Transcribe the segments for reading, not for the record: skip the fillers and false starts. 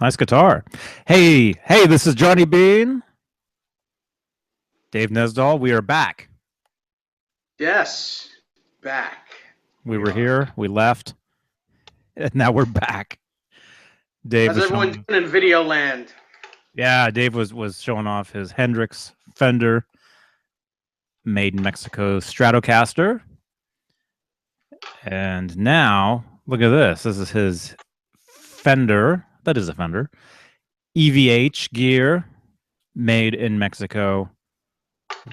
Nice guitar. Hey, this is Johnny Bean, Dave Nesdahl. We are back. Yes, back. We We were are. here, we left, and now we're back. Dave How's was everyone showing, doing in video land? yeah, Dave was showing off his Hendrix Fender, made in Mexico Stratocaster, and now look at this. This is his Fender. That is a Fender. EVH Gear, made in Mexico.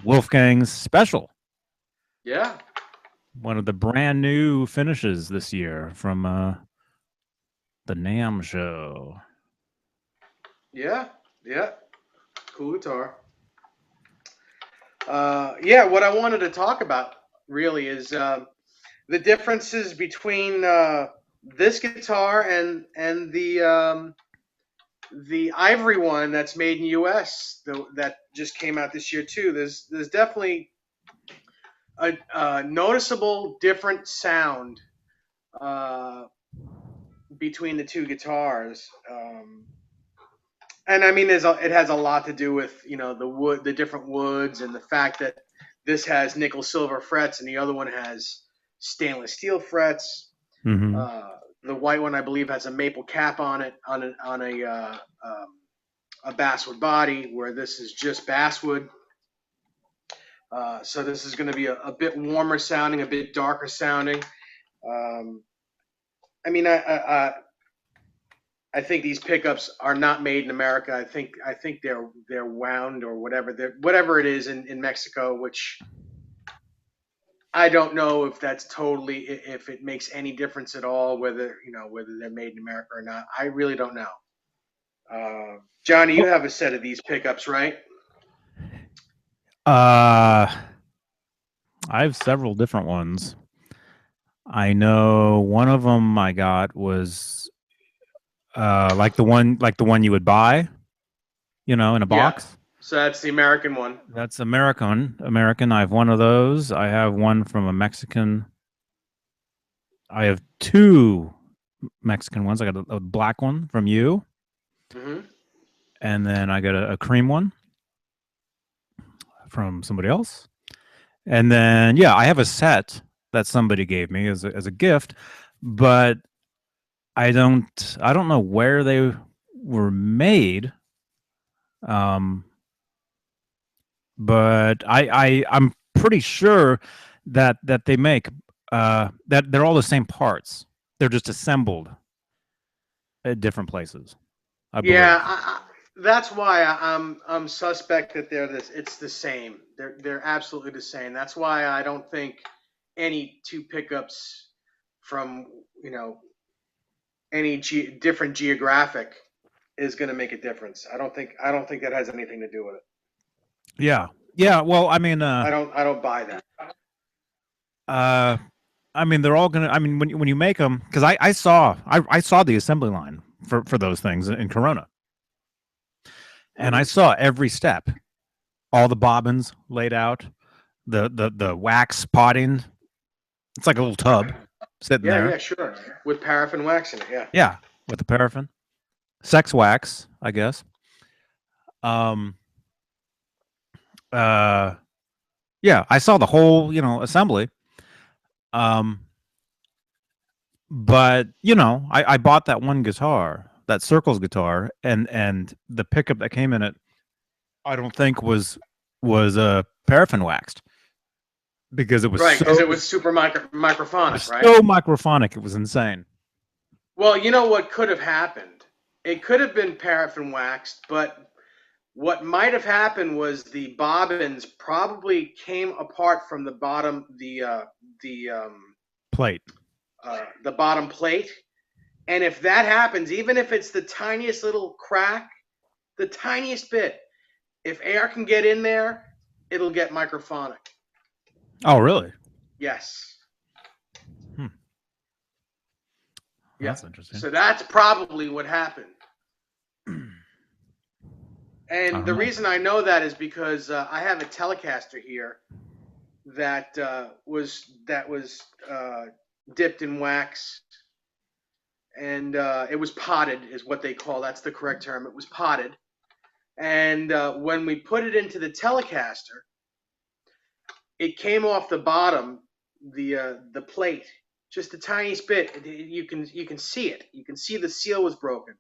Wolfgang's Special. Yeah, One of the brand new finishes this year from the NAMM show. yeah. Cool guitar. Yeah, what I wanted to talk about really is the differences between this guitar and the ivory one that's made in U.S. That just came out this year too. There's definitely a noticeable different sound uh, between the two guitars. And I mean, it has a lot to do with the wood, the different woods, and the fact that this has nickel silver frets and the other one has stainless steel frets. Mm-hmm. Uh, the white one, I believe, has a maple cap on it on a basswood body, where this is just basswood. So this is going to be a bit warmer sounding, a bit darker sounding. Um, I mean, I think these pickups are not made in America. I think they're wound or whatever it is in Mexico, which I don't know if that's totally if it makes any difference at all whether they're made in America or not. I really don't know. Johnny, you Well, have a set of these pickups, right? I have several different ones. I know one of them I got was like the one you would buy, in a Yeah. box. So that's the American one. That's American. American. I have one of those. I have one from a Mexican. I have two Mexican ones. I got a black one from you, Hmm. and then I got a cream one from somebody else. And then yeah, I have a set that somebody gave me as a gift, but I don't know where they were made. Um, but I'm pretty sure that they make that they're all the same parts. They're just assembled at different places, I Yeah, believe. that's why I'm suspect that it's the same. They're absolutely the same. That's why I don't think any two pickups from any different geographic is going to make a difference. I don't think that has anything to do with it. Yeah. Yeah, well, I mean I don't buy that. uh they're all gonna. I mean, when you make them, because I saw the assembly line for those things in Corona, and I Hmm. saw every step, all the bobbins laid out, the wax potting. It's like a little tub sitting Yeah, there. yeah, sure. With paraffin wax in it, yeah. Yeah, with the paraffin, sex wax, I guess. Um, uh, yeah, I saw the whole assembly. Um, but I bought that one guitar, that Circles guitar, and the pickup that came in it, I don't think was paraffin waxed because it was Right, because so it was super it microphonic, was right? so microphonic. It was insane. Well, you know what could have happened? It could have been paraffin waxed, but what might have happened was the bobbins probably came apart from the bottom, the Plate. the bottom plate. And if that happens, even if it's the tiniest little crack, the tiniest bit, if air can get in there, it'll get microphonic. Oh, really? Yes. Hmm. Yeah. That's interesting. So that's probably what happened. I And don't the know. reason I know that is because I have a Telecaster here that was dipped in wax and it was potted, is what they call. That's the correct term. It was potted, and when we put it into the Telecaster, it came off the bottom, the plate, just the tiniest bit. You can see it. You can see the seal was broken,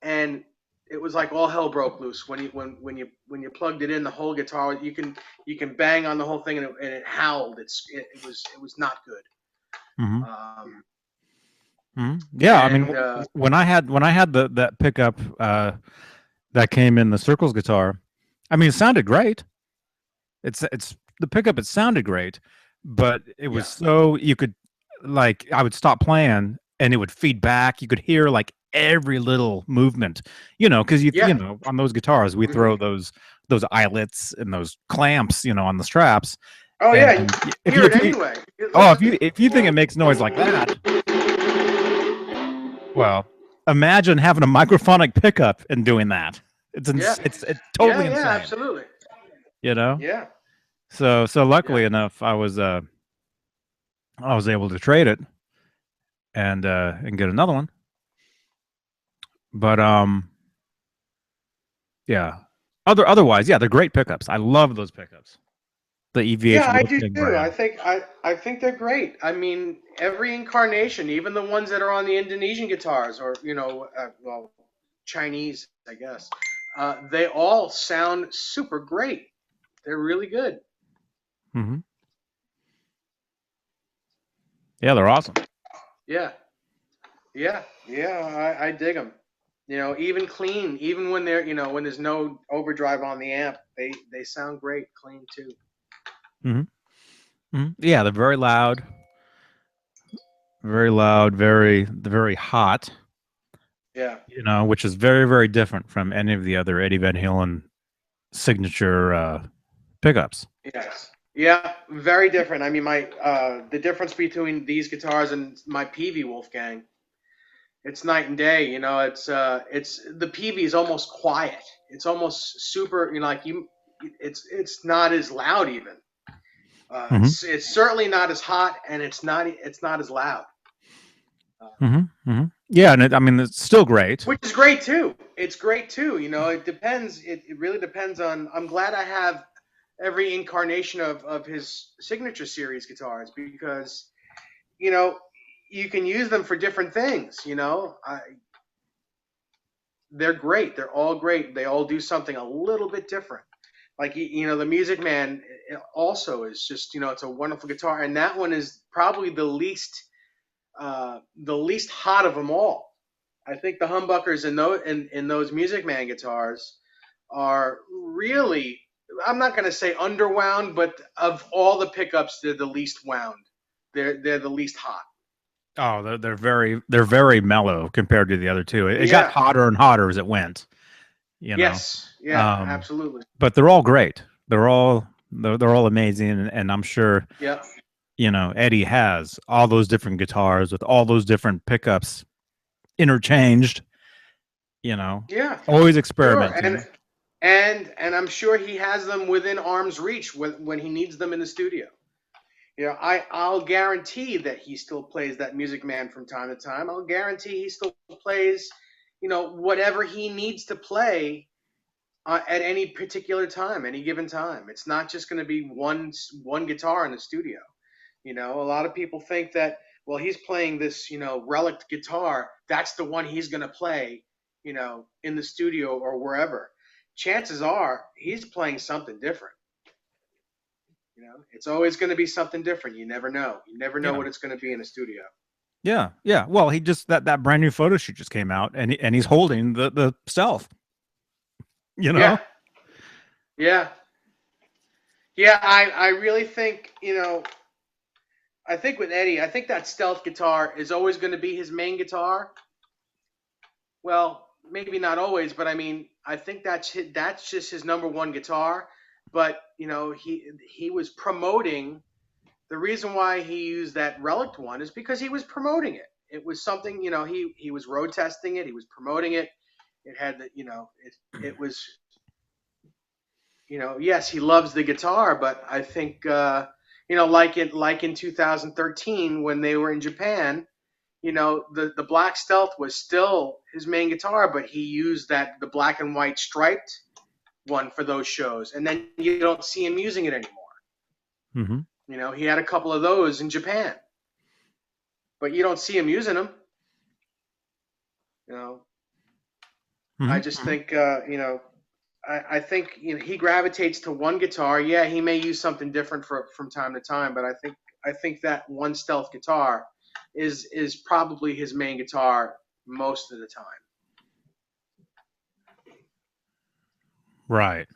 and it was like all hell broke loose when you plugged it in. The whole guitar, you can bang on the whole thing, and it howled. It was not good. Hmm. Um, Yeah, I mean, and when I had that pickup that came in the Circles guitar, I mean, it sounded great. It's the pickup. It sounded great, but it was yeah, so you could like I would stop playing and it would feed back. You could hear like every little movement, because yeah. on those guitars we Hmm. throw those eyelets and those clamps, on the straps, Oh yeah, you and if hear you it if you anyway. oh Listen. if you think it makes noise like that, well, imagine having a microphonic pickup and doing that. Yeah, It's yeah, totally yeah. insane, Absolutely. you know. Yeah, So yeah. luckily enough, I was able to trade it and get another one. But yeah. Otherwise, yeah, they're great pickups. I love those pickups. The EVH Yeah, I do Wolfgang too. I brand. think I think they're great. I mean, every incarnation, even the ones that are on the Indonesian guitars, or well, Chinese, I guess, they all sound super great. They're really good. Hmm. Yeah, they're awesome. Yeah, yeah, yeah. I dig them. Even clean, even when when there's no overdrive on the amp, they sound great clean too. Hmm. Yeah, they're very loud, very hot. Yeah. Which is very very different from any of the other Eddie Van Halen signature pickups. Yes. Yeah, very different. I mean, my the difference between these guitars and my PV Wolfgang, it's night and day. It's the PV is almost quiet. It's almost super. It's not as loud even. Hmm. It's certainly not as hot, and it's not as loud. Uh, Yeah, and I mean it's still great. which is great too. It's great too. It depends. It really depends on. I'm glad I have every incarnation of his signature series guitars, because you know you can use them for different things. They're great. They're all great. They all do something a little bit different. Like the Music Man also is just it's a wonderful guitar, and that one is probably the least hot of them all. I think the humbuckers in those Music Man guitars are really, I'm not going to say underwound, but of all the pickups, they're the least wound. They're the least hot. Oh, they're very mellow compared to the other two. It got Yeah. hotter and hotter as it went, you know. Yes. Yeah. Um, Absolutely. but they're all great. They're all amazing, and I'm sure Yeah. Eddie has all those different guitars with all those different pickups interchanged. You know, Yeah. always Sure. And experimenting. and I'm sure he has them within arm's reach when he needs them in the studio. I'll guarantee that he still plays that Music Man from time to time. I'll guarantee he still plays, whatever he needs to play at any particular time, any given time. It's not just going to be one guitar in the studio. A lot of people think that, well, he's playing this, relic guitar. That's the one he's going to play, in the studio or wherever. Chances are he's playing something different. It's always going to be something different. You never know. You never know Yeah, what it's going to be in a studio. yeah, yeah. Well, he just that brand new photo shoot just came out, and he's holding the stealth. You Yeah, know. yeah, yeah. I really think, I think with Eddie, I think that stealth guitar is always going to be his main guitar. Well, maybe not always, but I mean, I think that's just his number one guitar. But he was promoting. The reason why he used that relic one is because he was promoting it. It was something, he was road testing it. He was promoting it. It had the, it was, yes, he loves the guitar, but I think, like in 2013 when they were in Japan, you know, the black Stealth was still his main guitar, but he used the black and white striped one for those shows, and then you don't see him using it anymore. Mm-hmm. You know, he had a couple of those in Japan, but you don't see him using them. You know, I just think, you know, I think, you know, he gravitates to one guitar. Yeah, he may use something different from time to time, but I think that one Stealth guitar is probably his main guitar most of the time. Right.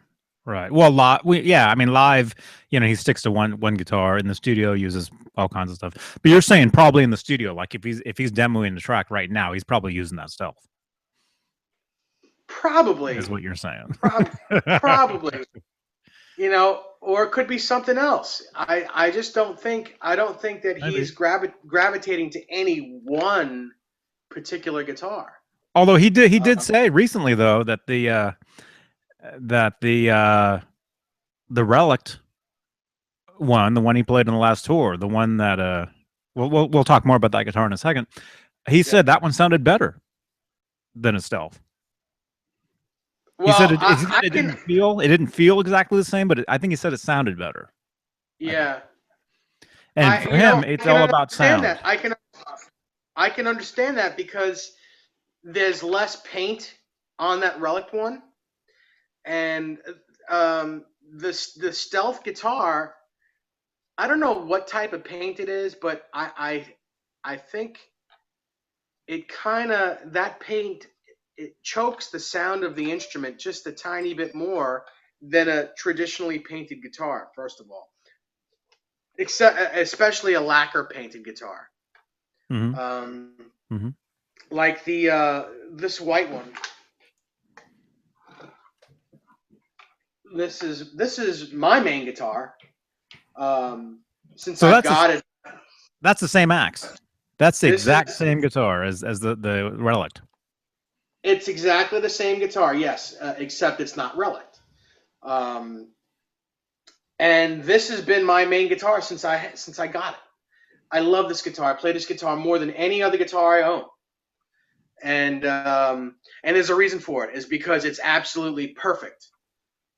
Right. Well, yeah. I mean, live. You know, he sticks to one guitar. In the studio, uses all kinds of stuff. But you're saying probably in the studio, like if he's demoing the track right now, he's probably using that Stealth. Probably Is what you're saying. probably. You know, or it could be something else. I just don't think that Maybe. he's gravitating to any one particular guitar. Although he did say recently though that the Relic one, the one he played in the last tour, the one that we'll talk more about that guitar in a second. He said that one sounded better than a Stealth. Well, he said it didn't feel exactly the same, but I think he said it sounded better. Yeah. And for him, it's all about sound. That. I can understand that because there's less paint on that Relic one, and the Stealth guitar. I don't know what type of paint it is, but I think it kind of, that paint, it chokes the sound of the instrument just a tiny bit more than a traditionally painted guitar. First of all, especially a lacquer painted guitar. Mm-hmm. Like this white one. This is my main guitar. Since I've got it, that's the same axe. That's the exact same guitar as the Relic. It's exactly the same guitar, yes, except it's not Relic. And this has been my main guitar since I got it. I love this guitar. I play this guitar more than any other guitar I own. And there's a reason for it. Is because it's absolutely perfect.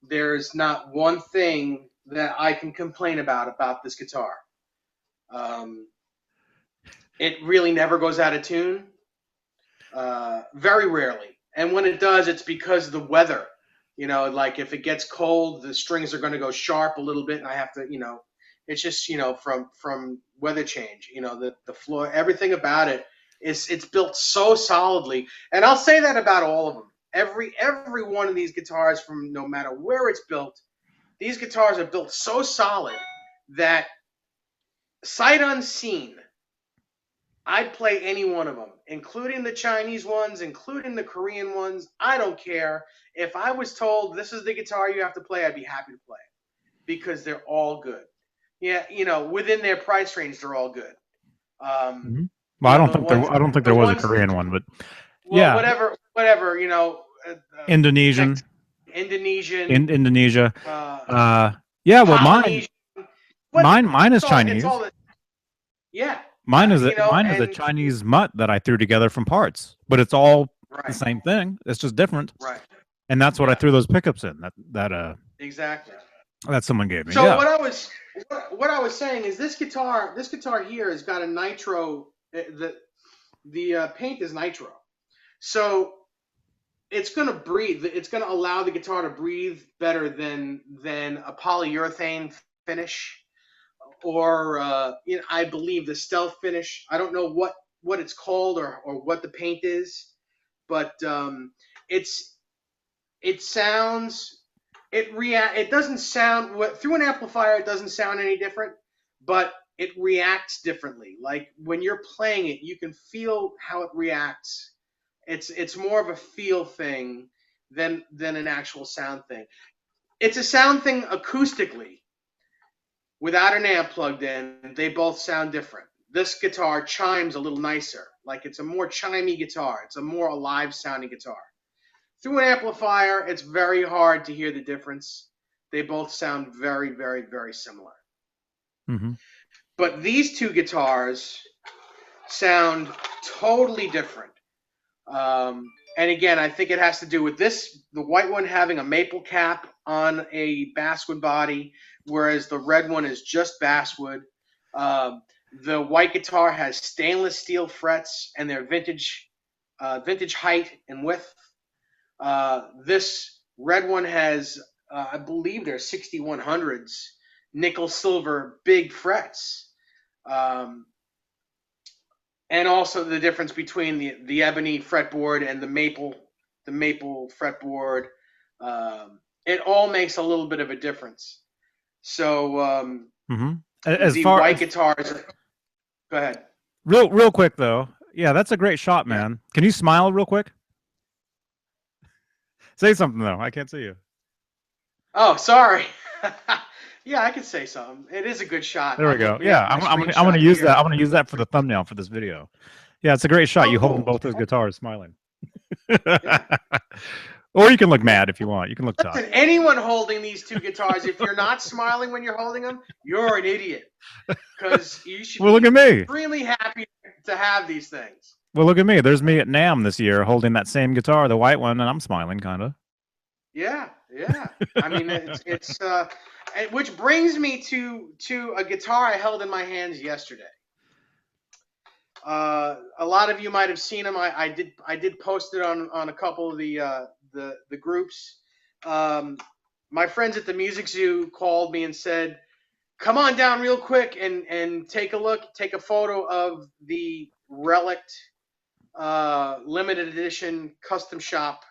There's not one thing that I can complain about this guitar. It really never goes out of tune. Very rarely. And when it does, it's because of the weather. You know, like if it gets cold, the strings are going to go sharp a little bit, and I have to, you know, it's just, you know, from weather change. You know, the floor, everything about it it's built so solidly. And I'll say that about all of them. Every one of these guitars, from no matter where it's built, these guitars are built so solid that sight unseen, I'd play any one of them, including the Chinese ones, including the Korean ones. I don't care. If I was told this is the guitar you have to play, I'd be happy to play it because they're all good. Yeah, you know, within their price range, they're all good. Well, I don't think there was a Korean one, but well, yeah, whatever, you know. Indonesian. Indonesia. Yeah, well, mine is Chinese. Yeah. Mine is a Chinese mutt that I threw together from parts, but it's all the same thing. It's just different. Right. And that's what I threw those pickups in. That exactly. That someone gave me. So what I was saying is this guitar here has got a nitro. The paint is nitro, so it's going to breathe. It's going to allow the guitar to breathe better than a polyurethane finish. Or you know, I believe the Stealth finish. I don't know what it's called or what the paint is, but it sounds, it doesn't sound through an amplifier. It doesn't sound any different, but it reacts differently. Like when you're playing it, you can feel how it reacts. It's more of a feel thing than an actual sound thing. It's a sound thing acoustically. Without an amp plugged in, they both sound different. This guitar chimes a little nicer. Like it's a more chimey guitar. It's a more alive sounding guitar. Through an amplifier, it's very hard to hear the difference. They both sound very, very, very similar. Mm-hmm. But these two guitars sound totally different. And again, I think it has to do with this, the white one having a maple cap on a basswood body, whereas the red one is just basswood. The white guitar has stainless steel frets, and they're vintage height and width. This red one has, I believe they're 6100s, nickel silver big frets. And also the difference between the ebony fretboard and the maple fretboard. It all makes a little bit of a difference. So as the far white as, guitars. Go ahead. real quick though. Yeah, that's a great shot, man. Yeah. Can you smile real quick? Say something though. I can't see you. Oh, sorry. Yeah, I can say something. It is a good shot. There we go. Yeah, I'm gonna use that. I'm gonna use that for the thumbnail for this video. Yeah, it's a great shot. You holding both those guitars, smiling. Yeah. Or you can look mad if you want. You can look tough. Listen, anyone holding these two guitars, if you're not smiling when you're holding them, you're an idiot. Because you should well, look at me. Extremely happy to have these things. Well, look at me. There's me at NAMM this year holding that same guitar, the white one, and I'm smiling, kind of. Yeah. I mean, it's which brings me to a guitar I held in my hands yesterday. A lot of you might have seen them. I did post it on a couple of the groups. My friends at the Music Zoo called me and said, "Come on down real quick and take a look, take a photo of the Relic limited edition custom shop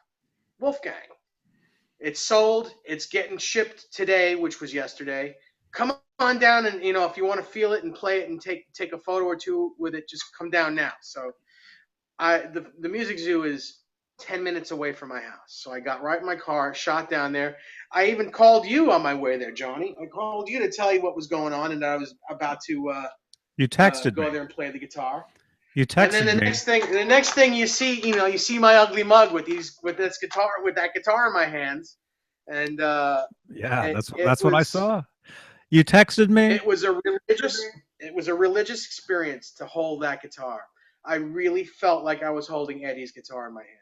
Wolfgang. It's sold. It's getting shipped today, which was yesterday. Come on down and, if you want to feel it and play it and take a photo or two with it, just come down now." So the Music Zoo is 10 minutes away from my house. So I got right in my car, shot down there. I even called you on my way there, Johnny. I called you to tell you what was going on, and I was about to you texted go me. there and play the guitar. You texted me. And then the next thing you see, you see my ugly mug with that guitar in my hands, and yeah, that's what I saw. You texted me. It was a religious experience to hold that guitar. I really felt like I was holding Eddie's guitar in my hand.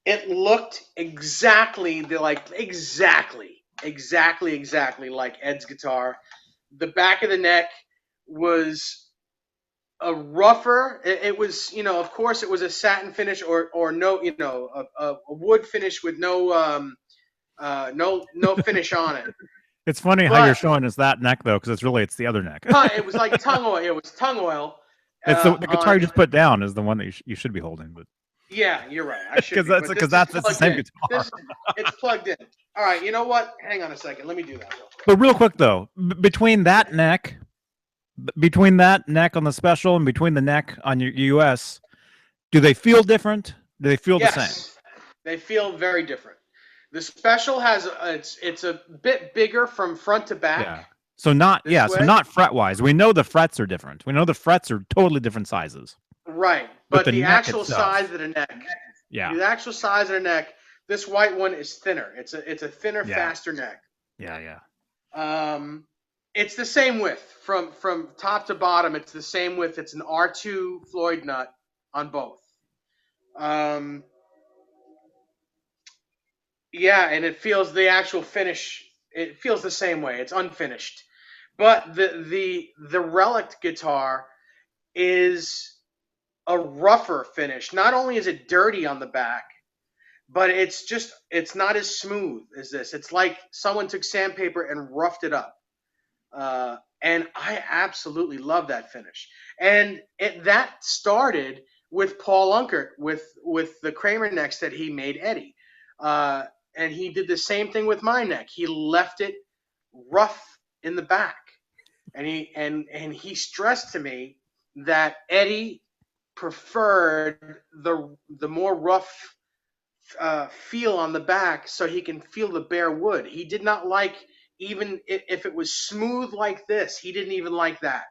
It looked exactly like Ed's guitar. The back of the neck was a rougher. It was, of course, it was a satin finish or no, a wood finish with no finish on it. It's funny how you're showing us that neck though, because it's the other neck. It was like tongue oil. It was tongue oil. It's the guitar you just put down is the one that you should be holding, but. Yeah, you're right. I should because that's the same guitar. It's plugged in. All right, you know what? Hang on a second. Let me do that real quick. But real quick though, between that neck on the special and between the neck on your US, do they feel different? Do they feel the same? They feel very different. The special has it's a bit bigger from front to back. Yeah. So not fret wise. We know the frets are different. We know the frets are totally different sizes. Right. But the actual itself, size of the neck. Yeah. The actual size of the neck, this white one is thinner. It's a thinner, faster neck. Yeah. It's the same width from top to bottom. It's the same width. It's an R2 Floyd nut on both. Yeah, and it feels the actual finish. It feels the same way. It's unfinished, but the Relic guitar is a rougher finish. Not only is it dirty on the back, but it's not as smooth as this. It's like someone took sandpaper and roughed it up. And I absolutely love that finish. And that started with Paul Unkert with the Kramer necks that he made Eddie. And he did the same thing with my neck. He left it rough in the back. And he stressed to me that Eddie preferred the more rough feel on the back so he can feel the bare wood. He did not like, even if it was smooth like this, he didn't even like that.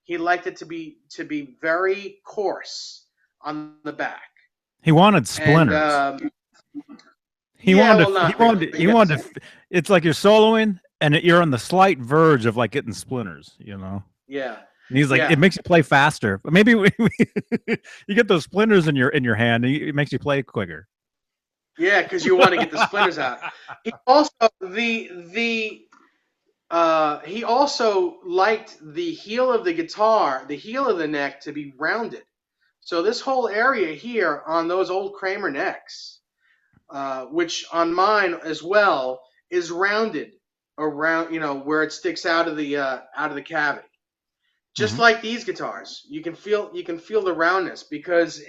He liked it to be very coarse on the back. He wanted splinters. He wanted to. It's like you're soloing and you're on the slight verge of like getting splinters. Yeah. And he's like, Yeah. it makes you play faster. But maybe you get those splinters in your hand, and it makes you play quicker. Yeah, because you want to get the splinters out. He also he also liked the heel of the guitar, the heel of the neck, to be rounded. So this whole area here on those old Kramer necks, which on mine as well, is rounded around, where it sticks out of the cavity. Just Mhm. like these guitars, you can feel the roundness because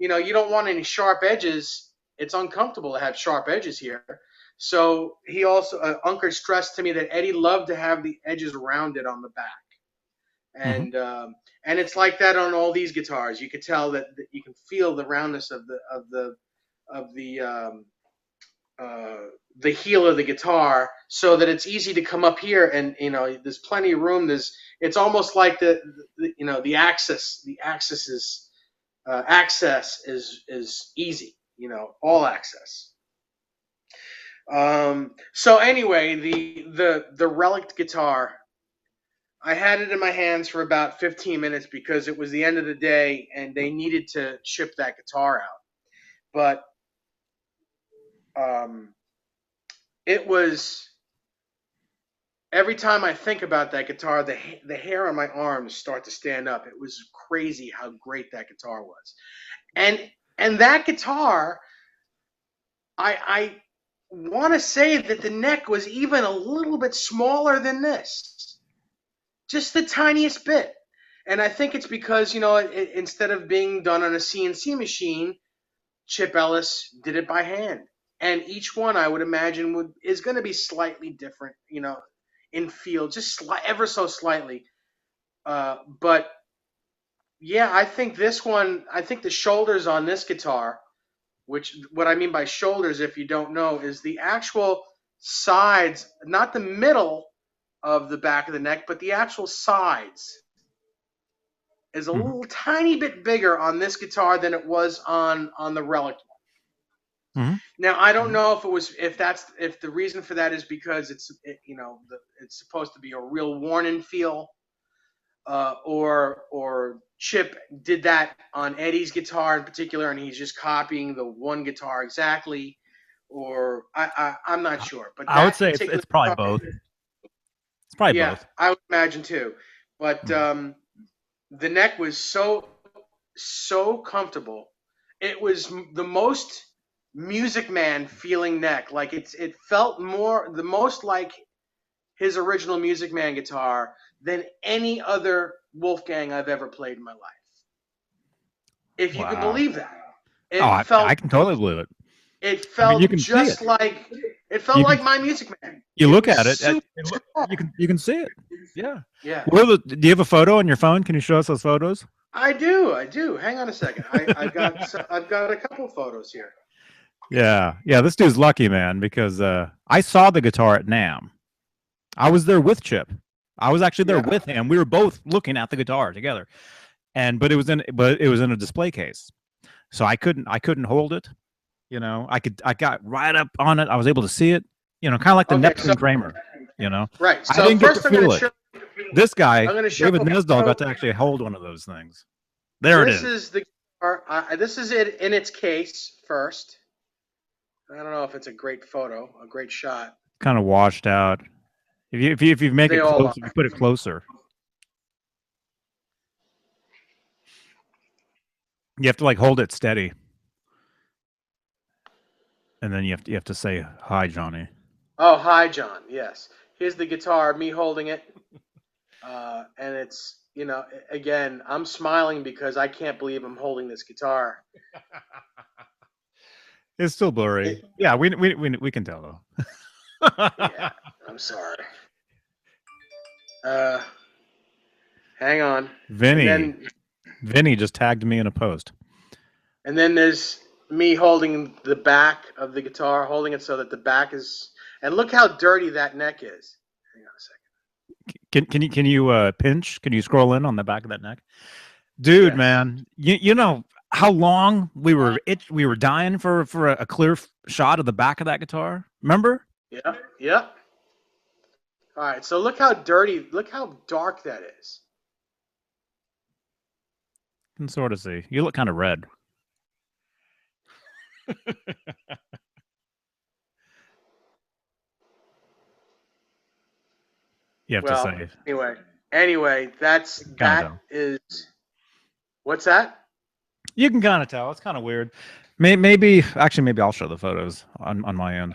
you don't want any sharp edges. It's uncomfortable to have sharp edges here. So he also Unker stressed to me that Eddie loved to have the edges rounded on the back, Mhm. and it's like that on all these guitars. You could tell that you can feel the roundness of the heel of the guitar, so that it's easy to come up here, and there's plenty of room. It's almost like the axis is access is easy, all access. So anyway, the Relic guitar, I had it in my hands for about 15 minutes because it was the end of the day and they needed to ship that guitar out. But um, it was every time I think about that guitar, the hair on my arms start to stand up. It was crazy how great that guitar was, and and that guitar, I want to say that the neck was even a little bit smaller than this, just the tiniest bit. And I think it's because instead of being done on a CNC machine, Chip Ellis did it by hand, and each one I would imagine is going to be slightly different, in feel, just ever so slightly. But yeah, I think this one, I think the shoulders on this guitar, which what I mean by shoulders, if you don't know, is the actual sides, not the middle of the back of the neck, but the actual sides, is a Mhm. little tiny bit bigger on this guitar than it was on the Relic. Mhm. Now I don't Mhm. know if the reason for that is because it's supposed to be a real worn-in feel, or Chip did that on Eddie's guitar in particular, and he's just copying the one guitar exactly, or I'm not sure. But I would that say particular it's probably guitar, both. It's probably yeah, both. I would imagine too. But Mhm. the neck was so comfortable. It was the most Music Man feeling neck. Like it felt the most like his original Music Man guitar than any other Wolfgang I've ever played in my life. If you can Wow. believe that. Oh, It I felt can totally believe it. it I mean, you felt can see it. just like it felt You can like my Music Man. you It look was at it. super You can see it. Yeah. yeah. Do you have a photo on your phone? Can you show us those photos? I do. Hang on a second. I've got a couple photos here. Yeah, yeah. This dude's lucky, man, because I saw the guitar at Nam. I was there with Chip. I was actually there Yeah. with him. We were both looking at the guitar together, and but it was in a display case, so I couldn't hold it. I got right up on it. I was able to see it. Kind of like the Okay, so Neptune Kramer. right. I So didn't get to first feel it. This guy, I'm going to show David Nesdahl, got so to actually hold one of those things. There it this is. is the guitar. This is it in its case first. I don't know if it's a great photo, a great shot. Kind of washed out. If you make They it all closer, are. you put it closer. You have to like hold it steady, and then you have to say hi, Johnny. Oh, hi, John. Yes. Here's the guitar, me holding it. And it's, again, I'm smiling because I can't believe I'm holding this guitar. It's still blurry. It, Yeah, we can tell though. yeah, I'm sorry. Uh, Hang on. And Vinny, then Vinny just tagged me in a post. and then there's me holding the back of the guitar, holding it so that the back is. And look how dirty that neck is. Hang on a second. Can you pinch? Can you scroll in on the back of that neck, dude? Yes. Man, you know how long we were dying for a clear shot of the back of that guitar. Remember? Yeah. Yeah. All right. So look how dirty. Look how dark that is. Can sort of see. You look kind of red. You have to say. Anyway, that is. What's that? You can kind of tell. It's kind of weird. Maybe I'll show the photos on my end.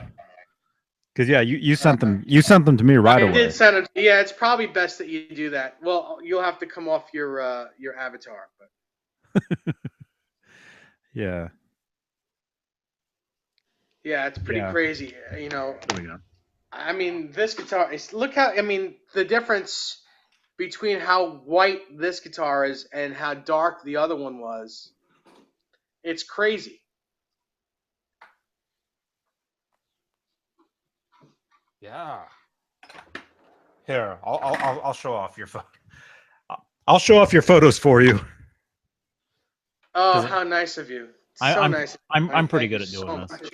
Because yeah, you sent them. You sent them to me right away. I did send it. Yeah, it's probably best that you do that. Well, you'll have to come off your avatar, but yeah. Yeah, it's pretty crazy. You know. I mean, this guitar. Look how. I mean, the difference between how white this guitar is and how dark the other one was. It's crazy. Yeah. Here, I'll show off your photo. I'll show off your photos for you. Oh, how nice of you! Nice. I'm pretty good at doing this.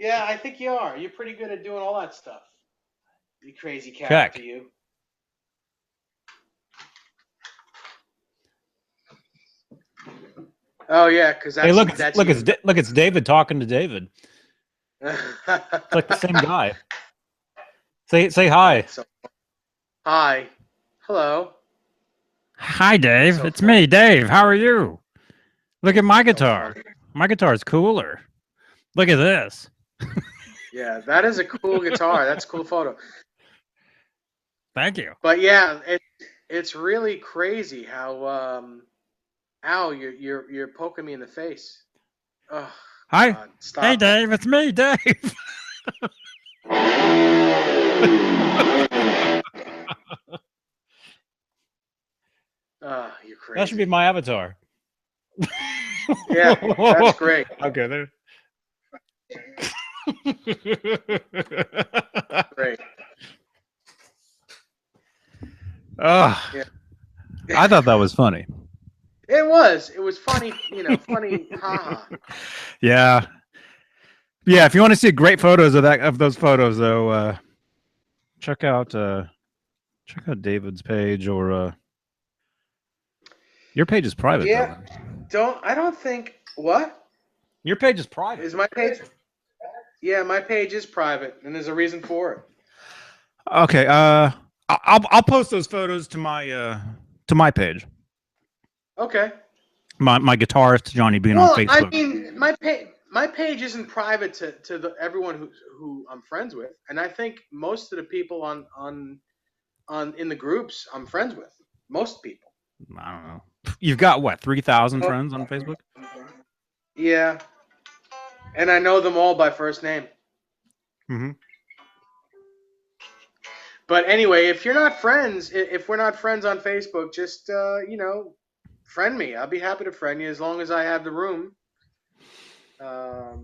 Yeah, I think you are. You're pretty good at doing all that stuff. You crazy character, you. Oh yeah, because that's. Hey, look, it's David talking to David. It's like the same guy. Say hi. Hi. Hello. Hi, Dave. It's me, Dave. How are you? Look at my guitar. My guitar is cooler. Look at this. Yeah, that is a cool guitar. That's a cool photo. Thank you. But yeah, it's really crazy how Al, you're poking me in the face. Oh, hi. God, stop. Hey, Dave. It's me, Dave. Oh, you're crazy. That should be my avatar. Yeah, that's great. Okay, there. Great. Oh, yeah. I thought that was funny. It was funny, funny, haha. Yeah. Yeah, if you want to see great photos of those photos though, check out David's page or your page is private. Yeah. I don't think what? Your page is private. Is my page? Yeah, my page is private, and there's a reason for it. Okay, I'll post those photos to my page. Okay. My guitarist Johnny Bean on Facebook. I mean, my page isn't private to everyone who I'm friends with, and I think most of the people on in the groups I'm friends with. Most people. I don't know. You've got what, 3,000 friends on Facebook? Yeah, and I know them all by first name. Mm-hmm. But anyway, if we're not friends on Facebook, just friend me. I'll be happy to friend you as long as I have the room. I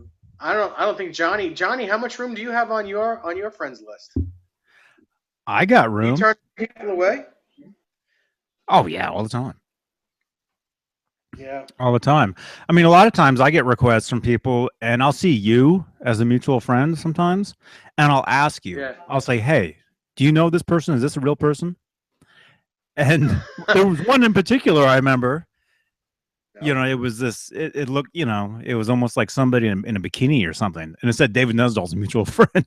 don't think Johnny, how much room do you have on your friends list? I got room. You turn people away? Oh yeah, all the time. Yeah. All the time. I mean, a lot of times I get requests from people and I'll see you as a mutual friend sometimes, and I'll ask you. Yeah. I'll say, "Hey, do you know this person? Is this a real person?" And there was one in particular I remember. Yeah. It was this. It looked, it was almost like somebody in a bikini or something, and it said David Nesdall's a mutual friend.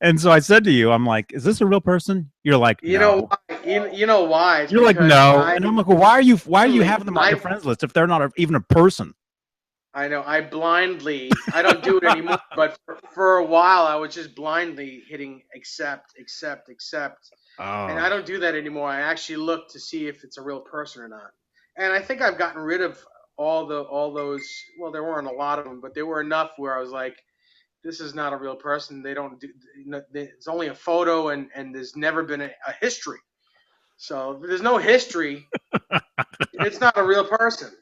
And so I said to you, I'm like, "Is this a real person?" You're like, "No." You know why? You're like, "No," and I'm like, "Well, why are you having them on your friends list if they're not even a person?" I know. I don't do it anymore, but for a while I was just blindly hitting accept. Oh. And I don't do that anymore. I actually look to see if it's a real person or not. And I think I've gotten rid of all those. Well, there weren't a lot of them, but there were enough where I was like, this is not a real person. They don't do. It's only a photo, and there's never been a history. So if there's no history, it's not a real person.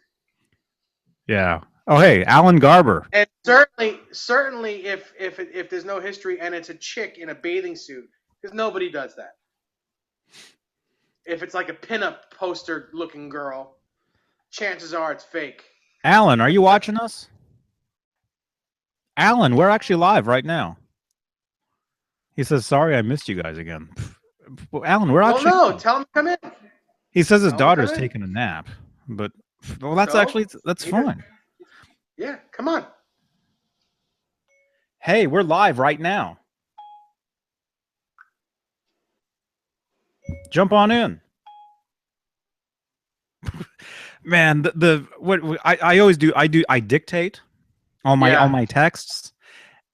Yeah. Oh, hey, Alan Garber. And certainly, if there's no history and it's a chick in a bathing suit, because nobody does that. If it's like a pinup poster looking girl, chances are it's fake. Alan, are you watching us? Alan, we're actually live right now. He says, "Sorry, I missed you guys again." Alan, we're actually. Well, no, tell him to come in. He says his daughter's taking a nap. But well, that's So actually that's he does- fine. Yeah, come on. Hey, we're live right now. Jump on in. Man, the what I always do, I dictate all Yeah. my texts,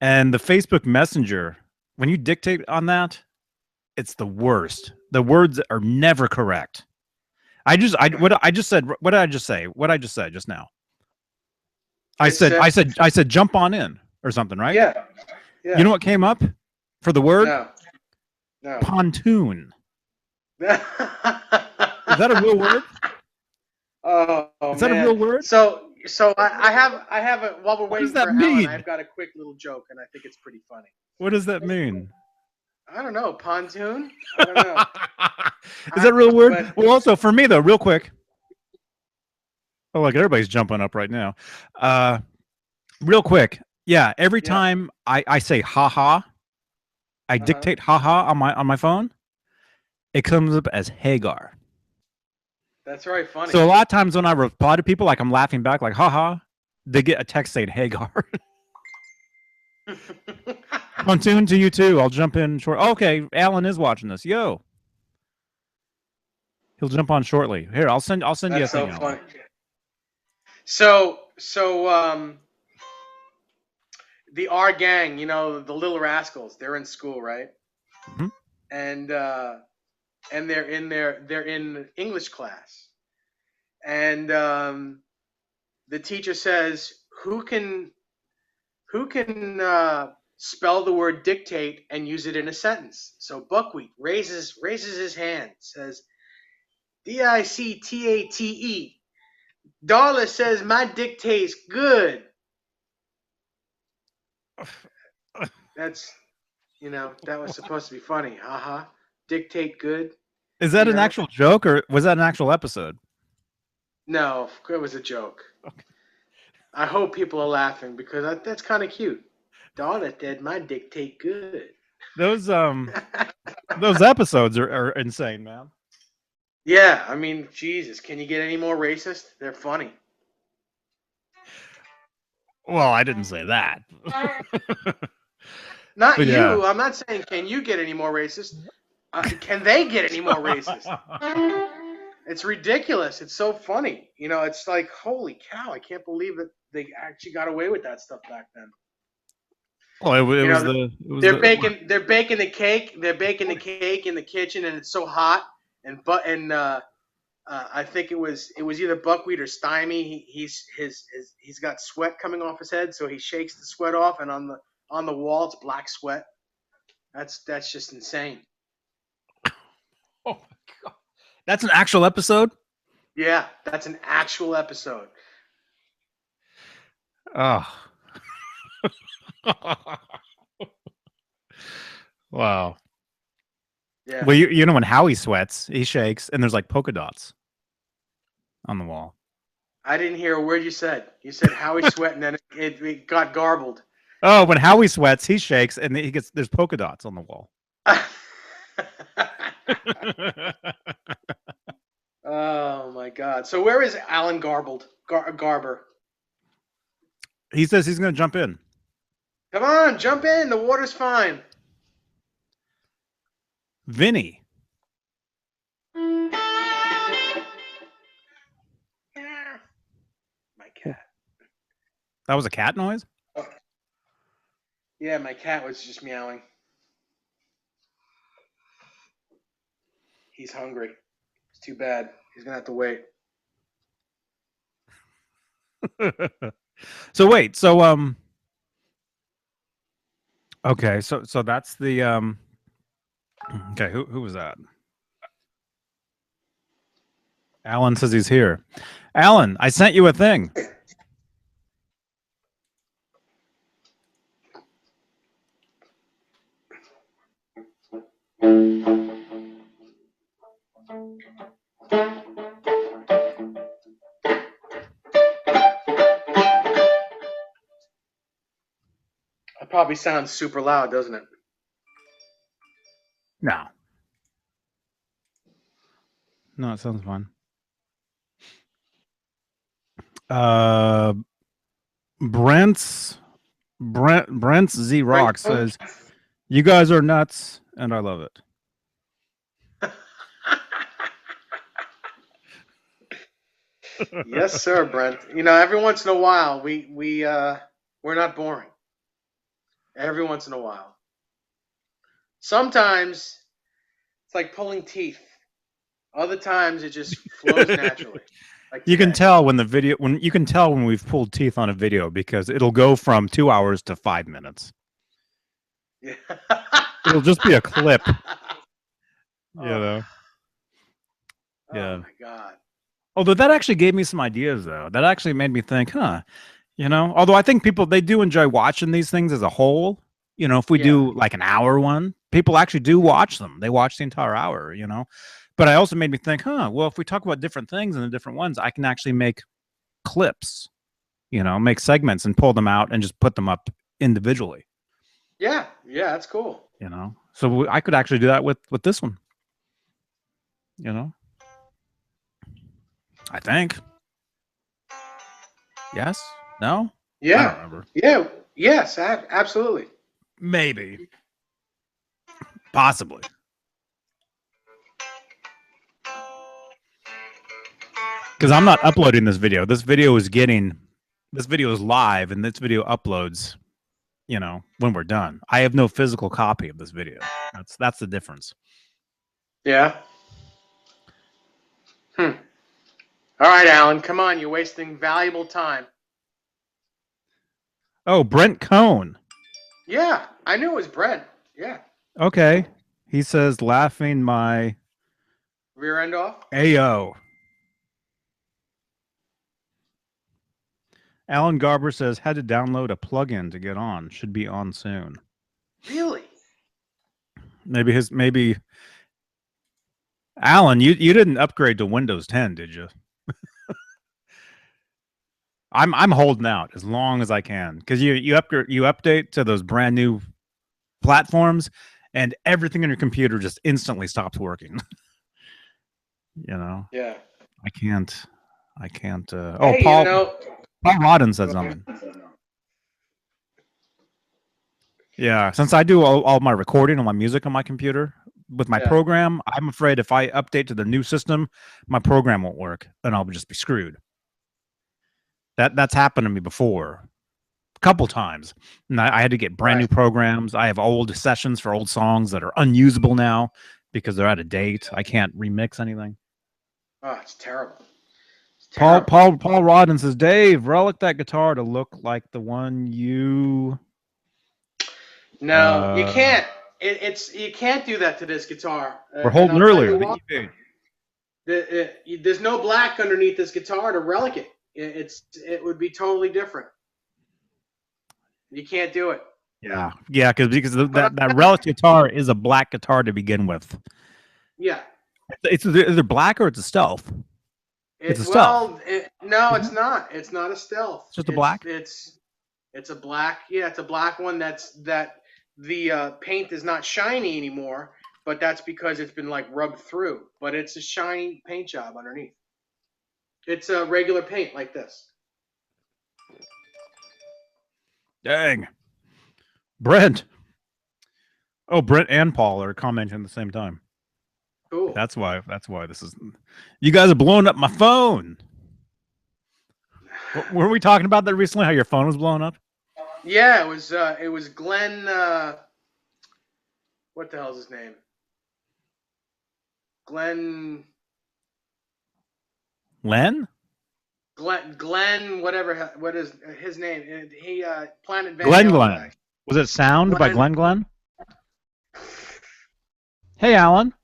and the Facebook Messenger, when you dictate on that, it's the worst. The words are never correct. I just said, what did I just say? What I just said just now. I said jump on in or something, right? Yeah. Yeah. You know what came up for the word? No. Pontoon. Is Is that a real word? Oh, Is that a real word? So I have a while we're What does waiting that for Alan, mean? I've got a quick little joke, and I think it's pretty funny. What does that mean? I don't know, pontoon. I don't know. Is that a real word? But- Well, also for me though, real quick. Oh, look, everybody's jumping up right now. Real quick, yeah. Every time I say ha ha, I dictate ha ha on my phone. It comes up as Hagar. That's very funny. So a lot of times when I reply to people, like I'm laughing back, like ha ha, they get a text saying Hagar. Pontoon to you too. I'll jump in short. Okay, Alan is watching this. Yo, he'll jump on shortly. Here, I'll send you a thing. That's so funny. So the R gang, you know, the Little Rascals, they're in school, right? Mm-hmm. And they're in English class, and the teacher says, "Who can spell the word dictate and use it in a sentence?" So Buckwheat raises his hand, says, "Dictate." Darla says, "My dictate's good." That's, that was supposed to be funny. Haha. Dictate good. Is that an actual joke, or was that an actual episode? No, it was a joke. Okay. I hope people are laughing because that's kind of cute. Darla said, "My dictate good." Those episodes are insane, man. Yeah, I mean, Jesus, can you get any more racist? They're funny. Well, I didn't say that. Not you. Yeah. I'm not saying can you get any more racist. Can they get any more racist? It's ridiculous. It's so funny. It's like, holy cow! I can't believe that they actually got away with that stuff back then. Well, they're baking the cake. They're baking the cake in the kitchen, and it's so hot. I think it was either Buckwheat or Stymie. He's got sweat coming off his head, so he shakes the sweat off, and on the wall it's black sweat. That's just insane. Oh my god, that's an actual episode. Yeah, that's an actual episode. Oh. Wow. Yeah. Well, you know when Howie sweats, he shakes, and there's like polka dots on the wall. I didn't hear a word you said. You said Howie sweat, and then it got garbled. Oh, when Howie sweats, he shakes, and there's polka dots on the wall. Oh my god! So where is Alan Garber? He says he's going to jump in. Come on, jump in. The water's fine. Vinny. My cat. That was a cat noise? Oh. Yeah, my cat was just meowing. He's hungry. It's too bad. He's going to have to wait. So wait, okay, so that's the okay, who was that? Alan says he's here. Alan, I sent you a thing. It probably sounds super loud, doesn't it? No. No, it sounds fun. Uh, Brent's Z Rock says, "You guys are nuts, and I love it." Yes, sir, Brent. You know, every once in a while, we're not boring. Every once in a while. Sometimes it's like pulling teeth. Other times it just flows naturally. Like You can today. tell when we've pulled teeth on a video because it'll go from 2 hours to 5 minutes. Yeah. It'll just be a clip, you Oh, know. oh Yeah. my God. Although that actually gave me some ideas, though. That actually made me think, although I think people, they do enjoy watching these things as a whole. If we Yeah. do like an hour one, people actually do watch them. They watch the entire hour. But I also made me think, well, if we talk about different things in the different ones, I can actually make clips, make segments and pull them out and just put them up individually. Yeah. Yeah. That's cool. So I could actually do that with this one. I think. Yes? No? I don't Yeah. remember. Yeah. Yes. Absolutely. Maybe. Possibly. Because I'm not uploading this video. This video is live, and this video uploads, when we're done. I have no physical copy of this video. That's the difference. Yeah. All right, Alan. Come on. You're wasting valuable time. Oh, Brent Cohn. Yeah. I knew it was Brent. Yeah. Okay. He says, laughing my Rear end off. AO. Alan Garber says, had to download a plugin to get on. Should be on soon. Really? Maybe Alan, you didn't upgrade to Windows 10, did you? I'm holding out as long as I can, because you update to those brand new platforms, and everything on your computer just instantly stops working. Yeah. I can't. Hey, Paul Rodden said something. Yeah, since I do all my recording and my music on my computer with my program, I'm afraid if I update to the new system, my program won't work, and I'll just be screwed. That's happened to me before, a couple times, and I had to get brand new programs. I have old sessions for old songs that are unusable now because they're out of date. I can't remix anything. Oh, it's terrible. Paul Rodden says, Dave, relic that guitar to look like the one you. No, you can't. You can't do that to this guitar. We're holding earlier. There's no black underneath this guitar to relic it. It would be totally different. You can't do it. Yeah, because that relic guitar is a black guitar to begin with. Yeah, it's either black or it's a stealth. It's a stealth. No, it's not. It's not a stealth. It's just a black. It's a black. Yeah, it's a black one. The paint is not shiny anymore, but that's because it's been like rubbed through. But it's a shiny paint job underneath. It's a regular paint like this. Dang. Brent. Oh, Brent and Paul are commenting at the same time. Cool. That's why this is. You guys are blowing up my phone. Were we talking about that recently? How your phone was blowing up? Yeah, it was Glenn. What the hell's his name? Glenn. Glenn, whatever. What is his name? He Planet Van Glenn. Was it Sound by Glenn? Hey, Alan.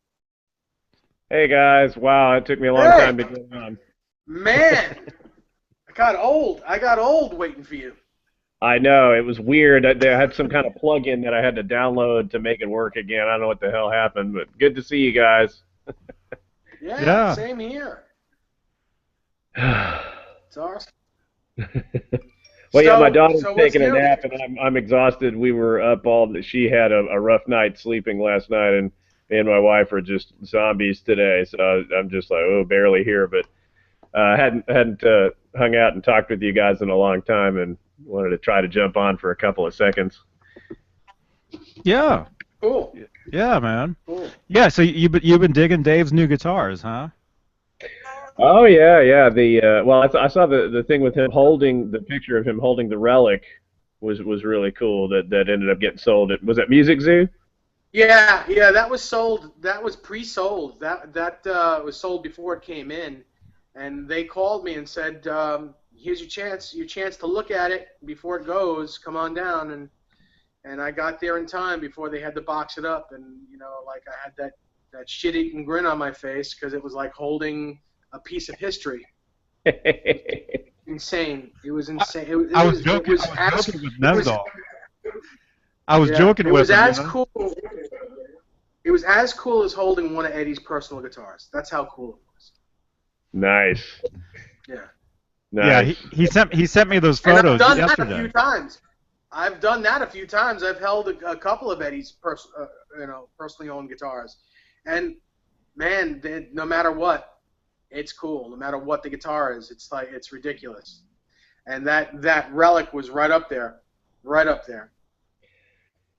Hey guys! Wow, it took me a long time to get on. Man, I got old waiting for you. I know, it was weird. They had some kind of plug-in that I had to download to make it work again. I don't know what the hell happened, but good to see you guys. Yeah. Same here. It's awesome. Well, yeah, my daughter's taking a nap, and I'm exhausted. We were up she had a rough night sleeping last night, and me and my wife are just zombies today. So I'm just like, barely here, but hadn't hung out and talked with you guys in a long time, and wanted to try to jump on for a couple of seconds. Yeah. Cool. Yeah, man. Cool. Yeah. So you've been digging Dave's new guitars, huh? Oh yeah, yeah. Well, I saw the thing with him holding the picture of him holding the Relic was really cool. That ended up getting sold. Was it Music Zoo? Yeah, that was sold. That was pre-sold. That was sold before it came in, and they called me and said, "Here's your chance to look at it before it goes. Come on down." And I got there in time before they had to box it up, and like I had that shit-eating grin on my face because it was like holding a piece of history. Insane. It was insane. I was joking with Nesdal. I was joking with him. It was as cool. It was as cool as holding one of Eddie's personal guitars. That's how cool it was. Nice. Yeah. Nice. Yeah. He sent me those photos yesterday. I've done that a few times. I've held a couple of Eddie's personally owned guitars, and man, no matter what, it's cool. No matter what the guitar is, it's ridiculous. And that Relic was right up there.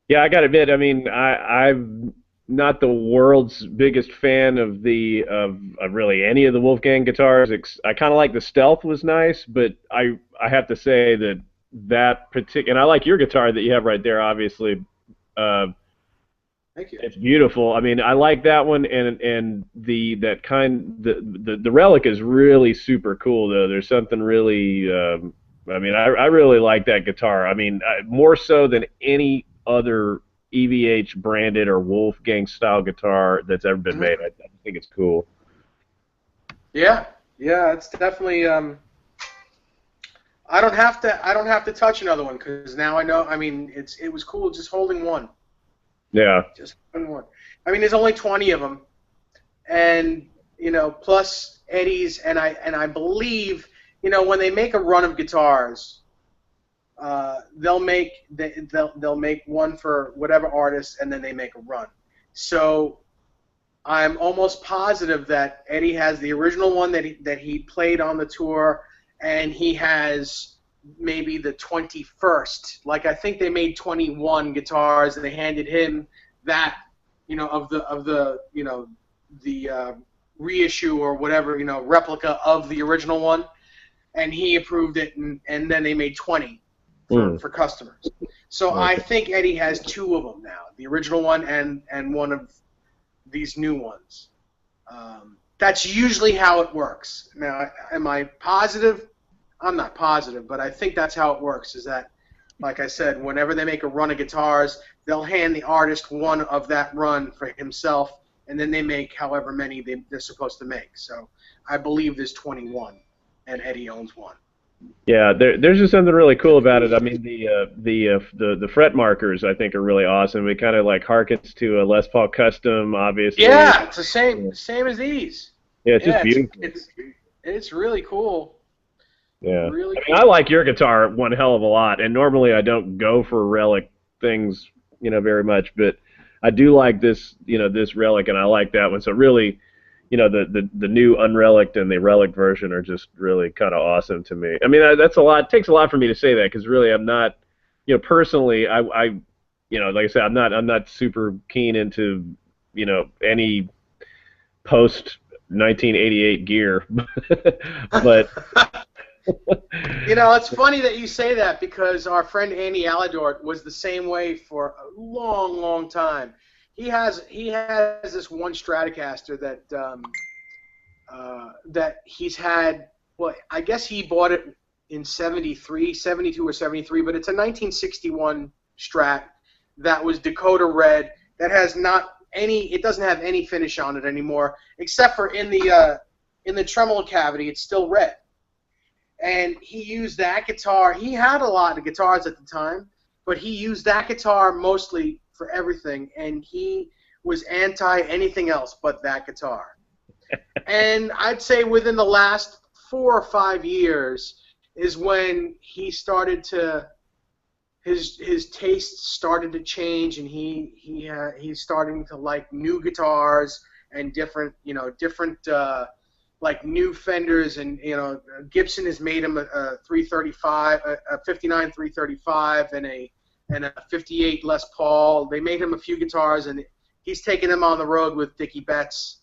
Yeah, I got to admit, I mean, I'm not the world's biggest fan of really any of the Wolfgang guitars. I kind of like the Stealth was nice, but I have to say that particular, and I like your guitar that you have right there, obviously. Thank you. It's beautiful. I mean, I like that one, and the Relic is really super cool though. There's something really, I mean, I really like that guitar. I mean, more so than any other EVH branded or Wolfgang style guitar that's ever been made. I think it's cool. Yeah, it's definitely. I don't have to touch another one because now I know. I mean, it was cool just holding one. Yeah. Just holding one. I mean, there's only 20 of them, and plus Eddie's, and I believe when they make a run of guitars. They'll make one for whatever artist, and then they make a run. So I'm almost positive that Eddie has the original one that he played on the tour, and he has maybe the 21st. Like I think they made 21 guitars, and they handed him that of the reissue or whatever replica of the original one, and he approved it, and then they made 20. For customers. So I think Eddie has 2 of them now, the original one and one of these new ones. That's usually how it works. Now, am I positive? I'm not positive, but I think that's how it works, is that, like I said, whenever they make a run of guitars, they'll hand the artist one of that run for himself, and then they make however many they're supposed to make. So I believe there's 21, and Eddie owns one. Yeah, there's just something really cool about it. I mean, the fret markers I think are really awesome. It kind of like harkens to a Les Paul Custom, obviously. Yeah, it's the same as these. Yeah, it's just beautiful. It's really cool. Yeah, really I mean, I like your guitar one hell of a lot, and normally I don't go for Relic things, very much, but I do like this, this Relic, and I like that one. So really. The new Unrelic and the Relic version are just really kind of awesome to me. I mean, that's a lot. It takes a lot for me to say that because really, I'm not, personally, I like I said, I'm not super keen into, any post 1988 gear, but. It's funny that you say that because our friend Andy Aladort was the same way for a long, long time. He has this one Stratocaster that he's had. Well, I guess he bought it in 72 or 73, but it's a 1961 Strat that was Dakota red. That has it doesn't have any finish on it anymore, except for in the tremolo cavity, it's still red. And he used that guitar. He had a lot of guitars at the time, but he used that guitar mostly for everything, and he was anti anything else but that guitar. And I'd say within the last 4 or 5 years is when he started to his tastes started to change, and he's starting to like new guitars and different like new Fenders, and Gibson has made him a 335, a 59 335, and a 58 Les Paul. They made him a few guitars, and he's taking them on the road with Dickie Betts,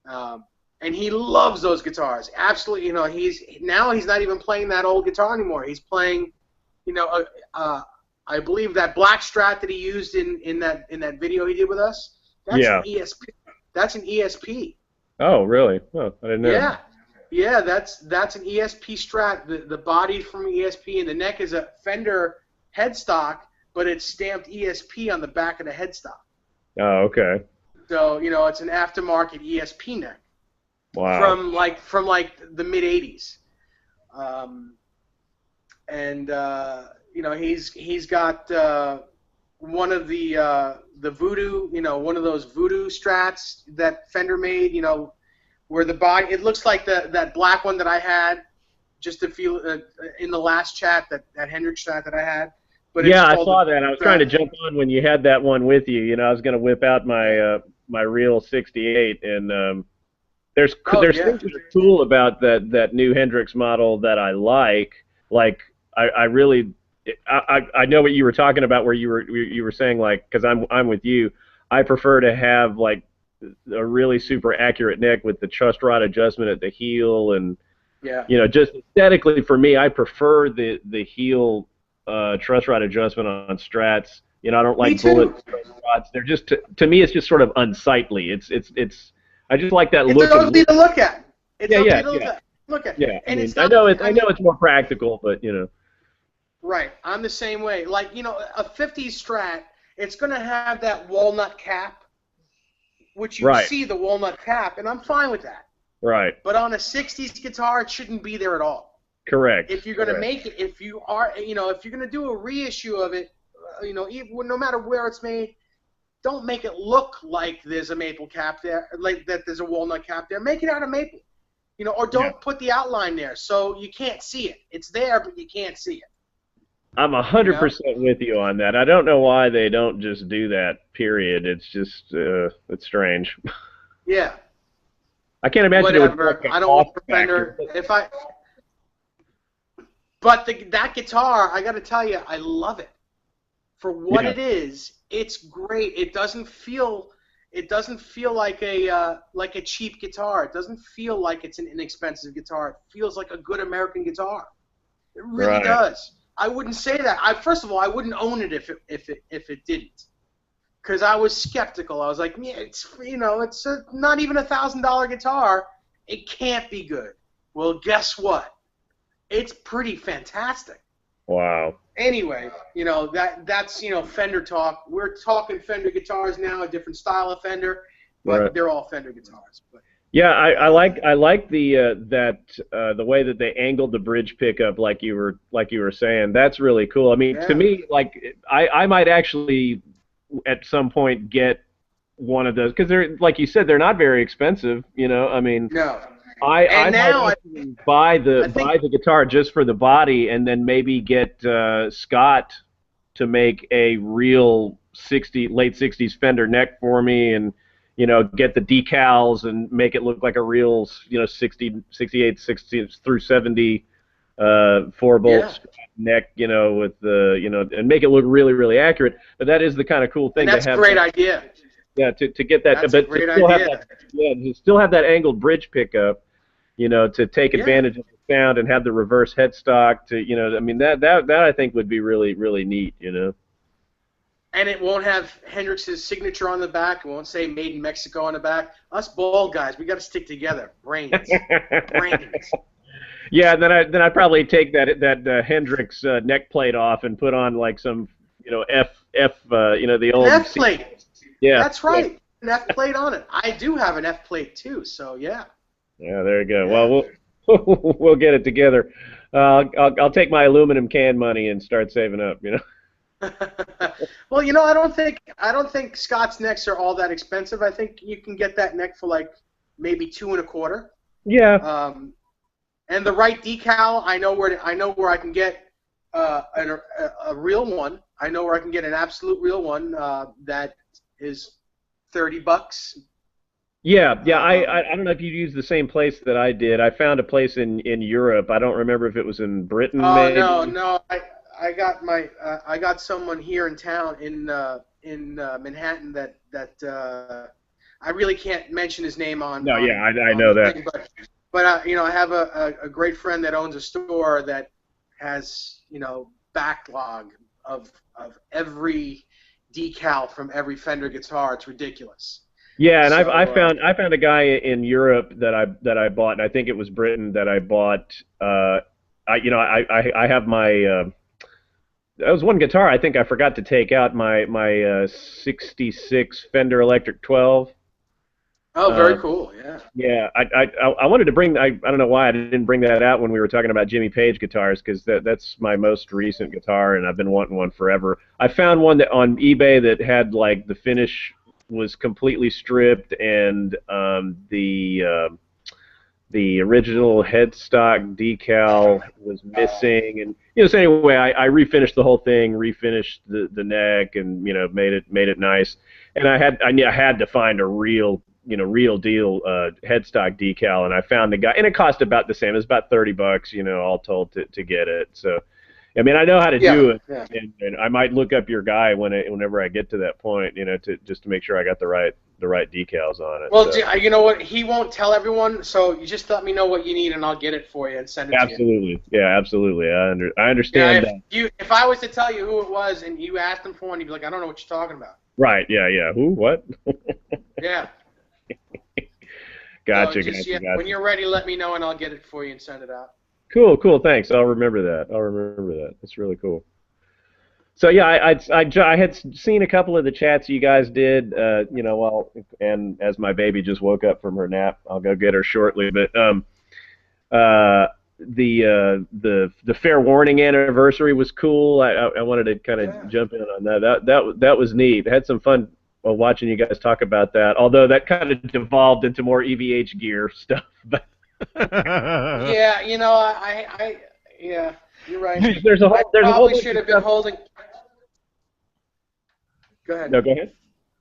and he loves those guitars. Absolutely, he's not even playing that old guitar anymore. He's playing, I believe that black Strat that he used in that video he did with us. That's an ESP. That's an ESP. Oh, really? Oh, I didn't know. Yeah, that's an ESP Strat. The body from ESP, and the neck is a Fender headstock, but it's stamped ESP on the back of the headstock. Oh, okay. So it's an aftermarket ESP neck. Wow. From the mid '80s, he's got one of the Voodoo, one of those Voodoo Strats that Fender made, where the body, it looks like that black one that I had just a few in the last chat, that Hendrix Strat that I had. But yeah, I saw that. I was trying to jump on when you had that one with you. I was going to whip out my real '68, and there's things that are cool about that new Hendrix model that I like. Like I really. I know what you were talking about, where you were saying, like, because I'm with you. I prefer to have like a really super accurate neck with the truss rod adjustment at the heel, and just aesthetically for me, I prefer the heel truss rod adjustment on Strats. I don't like bullet truss rods. They're just to me, it's just sort of unsightly. It's I just like that look. It's ugly to look at. It's ugly to look at. Yeah, and I know it's more practical, but Right, I'm the same way. Like, a 50s Strat, it's going to have that walnut cap, which you see the walnut cap, and I'm fine with that. Right. But on a 60s guitar, it shouldn't be there at all. Correct. If you're going to make it, if you're going to do a reissue of it, no matter where it's made, don't make it look like there's a maple cap there, like that there's a walnut cap there. Make it out of maple, or don't put the outline there so you can't see it. It's there, but you can't see it. I'm 100% with you on that. I don't know why they don't just do that, period. It's just, it's strange. Yeah. I can't imagine Whatever. it would I don't want the Fender. But that guitar, I got to tell you, I love it. For what it is, it's great. It doesn't feel like a cheap guitar. It doesn't feel like it's an inexpensive guitar. It feels like a good American guitar. It really does. I wouldn't say that. First of all, I wouldn't own it if it didn't, because I was skeptical. I was like, it's not even $1,000 guitar. It can't be good. Well, guess what? It's pretty fantastic. Wow. Anyway, that's Fender talk. We're talking Fender guitars now, a different style of Fender, but they're all Fender guitars. But yeah, I like the way that they angled the bridge pickup, like you were saying. That's really cool. I mean, to me, like I might actually at some point get one of those, because they're, like you said, they're not very expensive. I mean, no. I might buy the guitar just for the body, and then maybe get Scott to make a real late '60s Fender neck for me, and get the decals and make it look like a real 60, 68, 60 through 70 4-bolt neck, with the and make it look really, really accurate. But that is the kind of cool thing to have. That's a great idea. Yeah, to get that, that's but a great to still idea. to still have that angled bridge pickup, to take advantage of the sound and have the reverse headstock. I mean that I think would be really, really neat. And it won't have Hendrix's signature on the back. It won't say "Made in Mexico" on the back. Us bald guys, we got to stick together. Brains. Yeah, then I'd probably take that Hendrix neck plate off and put on like some the old F plate. Yeah, that's right. An F plate on it. I do have an F plate too. So yeah. Yeah, there you go. Yeah. Well, we'll get it together. I'll take my aluminum can money and start saving up. Well, I don't think Scott's necks are all that expensive. I think you can get that neck for like maybe $2.25. Yeah. And the right decal, I know where I can get a real one. I know where I can get an absolute real one that is $30, Yeah, yeah. Um, I don't know if you used the same place that I did. I found a place in Europe. I don't remember if it was in Britain, oh no, maybe. no, I got someone here in town in Manhattan that I really can't mention his name No, yeah, I on know the that. thing, but you know, I have a great friend that owns a store that has, you know, backlog of every decal from every Fender guitar. It's ridiculous. Yeah, and So I found a guy in Europe that I bought, and I think it was Britain that I bought. I you know I have my that was one guitar I think I forgot to take out my 66 Fender Electric 12. oh, very Um, cool. Yeah. yeah, I wanted to bring I don't know why I didn't bring that out when we were talking about Jimmy Page guitars because that's my most recent guitar and I've been wanting one forever. I found one that on eBay that had like the finish was completely stripped and the original headstock decal was missing, and so anyway, I refinished the whole thing, refinished the neck, and made it nice. And I had to find a real real deal headstock decal, and I found the guy, and it cost about the same. It was about $30, all told to get it. So I mean, I know how to Yeah. do it, Yeah. and I might look up your guy whenever I get to that point, to just to make sure I got the right decals on it. Well, So. you know what? He won't tell everyone, so you just let me know what you need, and I'll get it for you and send it to you. Absolutely, yeah, absolutely. I Yeah, understand that. if I was to tell you who it was and you asked him for one, you'd be like, I don't know what you're talking about. Right, yeah, yeah. Who? What? Yeah. So Gotcha, just, gotcha, yeah, when gotcha. you're ready, let me know, and I'll get it for you and send it out. Cool, cool. Thanks. I'll remember that. I'll remember that. That's really cool. So yeah, I had seen a couple of the chats you guys did, and as my baby just woke up from her nap, I'll go get her shortly. But uh, the fair warning anniversary was cool. I wanted to kind of Yeah. jump in on that. That was neat. Had some fun watching you guys talk about that. Although that kind of devolved into more EVH gear stuff. But Yeah, you know, yeah, you're right. I there's a whole probably bunch should of have been stuff. holding. Go ahead. No, go ahead.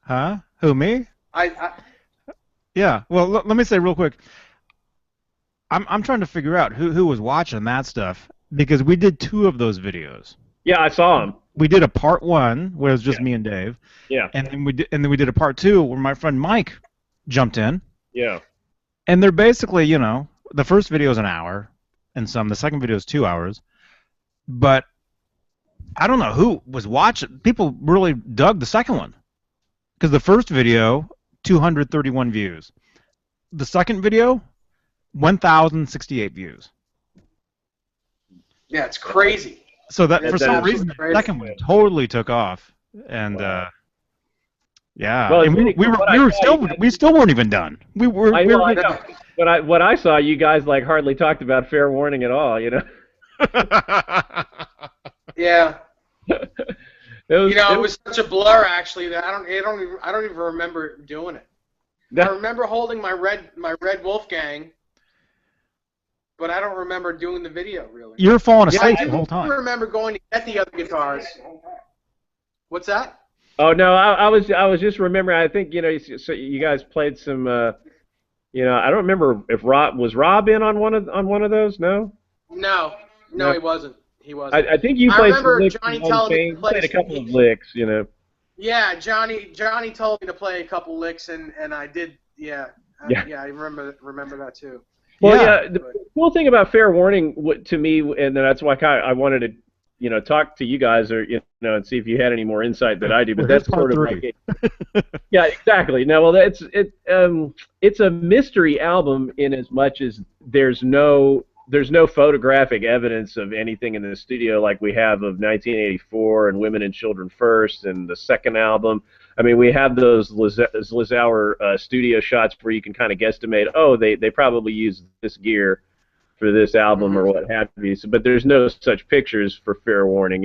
Huh? Who, me? I Yeah. Well, let me say real quick. I'm trying to figure out who was watching that stuff because we did two of those videos. Yeah, I saw him. We did a part one where it was just Yeah, me and Dave, yeah, and then we did a part two where my friend Mike jumped in, yeah. and they're basically, the first video is an hour, and the second video is 2 hours, but I don't know who was watching. People really dug the second one because the first video 231 views, the second video 1,068 views. yeah, it's crazy. So that for It's some That is reason absolutely the crazy. second one totally took off, and wow. yeah, Well, and it's really cool. What I saw you guys, we still weren't even done. I know. What I saw, you guys like hardly talked about fair warning at all. Yeah. You know, It it was was such a blur actually that I don't even remember doing it. I that, remember holding my red Wolfgang, but I don't remember doing the video really. You're falling yeah. I asleep the do whole time. remember going to get the other guitars. What's that? Oh no, I was just remembering. I think so you guys played some. I don't remember if Rob in on one of those. No, No, no, no. he wasn't. He wasn't. I think you I played some remember licks Johnny on telling me chain. to You play. played a couple of licks. Yeah, Johnny told me to play a couple licks, and I did. Yeah, Yeah. yeah, I remember that too. Well, Yeah. yeah. The cool thing about fair warning to me, and that's why I wanted to, talk to you guys or and see if you had any more insight that I do. But Well, here's that's part sort of three. like yeah, exactly. No, well, it's a mystery album in as much as there's no photographic evidence of anything in the studio like we have of 1984 and Women and Children First and the second album. I mean, we have those Lizauer studio shots where you can kind of guesstimate, oh, they probably used this gear for this album or Hmm. what have you. So, but there's no such pictures for fair warning.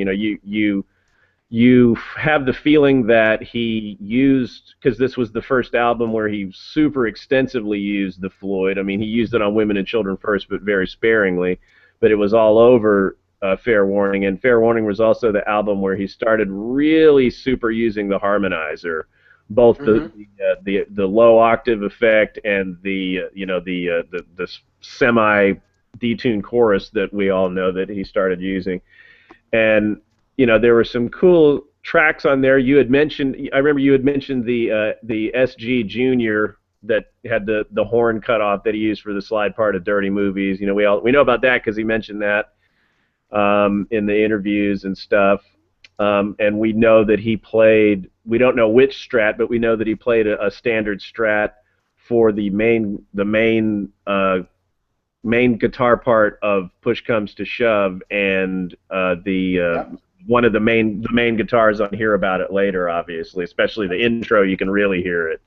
You have the feeling that he used, because this was the first album where he super extensively used the Floyd. I mean, he used it on Women and Children First, but very sparingly. But it was all over Fair Warning, and Fair Warning was also the album where he started really super using the harmonizer both Mhm. the low octave effect and the the semi detuned chorus that we all know that he started using. And there were some cool tracks on there. I remember you had mentioned the SG Junior that had the horn cut off that he used for the slide part of Dirty Movies. We know about that because he mentioned that in the interviews and stuff. And we know that he played. We don't know which Strat, but we know that he played a standard Strat for the main guitar part of Push Comes to Shove, and one of the main guitars on Hear About It Later, obviously, especially the intro. You can really hear it,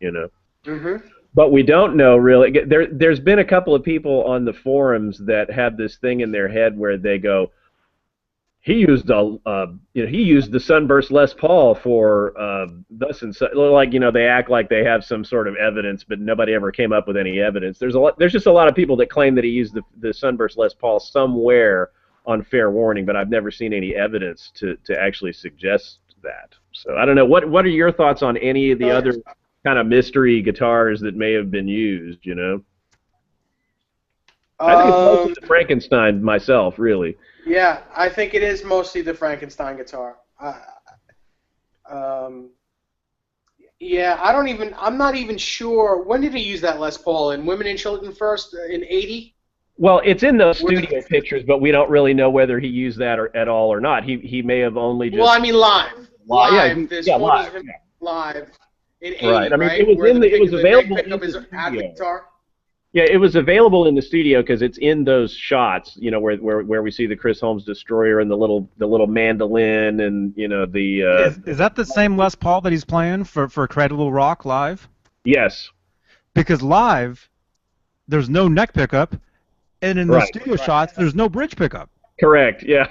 Mhm. But we don't know really. There's been a couple of people on the forums that have this thing in their head where they go, he used the Sunburst Les Paul for thus and such. Like they act like they have some sort of evidence, but nobody ever came up with any evidence. There's just a lot of people that claim that he used the Sunburst Les Paul somewhere on Fair Warning, but I've never seen any evidence to actually suggest that. So I don't know. What are your thoughts on any of the other kind of mystery guitars that may have been used? I think it's mostly the Frankenstein myself, really. Yeah, I think it is mostly the Frankenstein guitar. Yeah, I'm not even sure. When did he use that Les Paul? In Women and Children First in '80? Well, it's in those studio pictures, but we don't really know whether he used that at all or not. He may have only just. Well, I mean live. Live. There's Yeah, photos live. of him live in '80, Right. I mean, right? it was it was available Pickup in the is at the studio. guitar. Yeah, it was available in the studio because it's in those shots, where we see the Chris Holmes Destroyer and the little mandolin and the. Is that the same Les Paul that he's playing for Credible Rock live? Yes. Because live, there's no neck pickup, and in the studio shots, there's no bridge pickup. Correct. Yeah.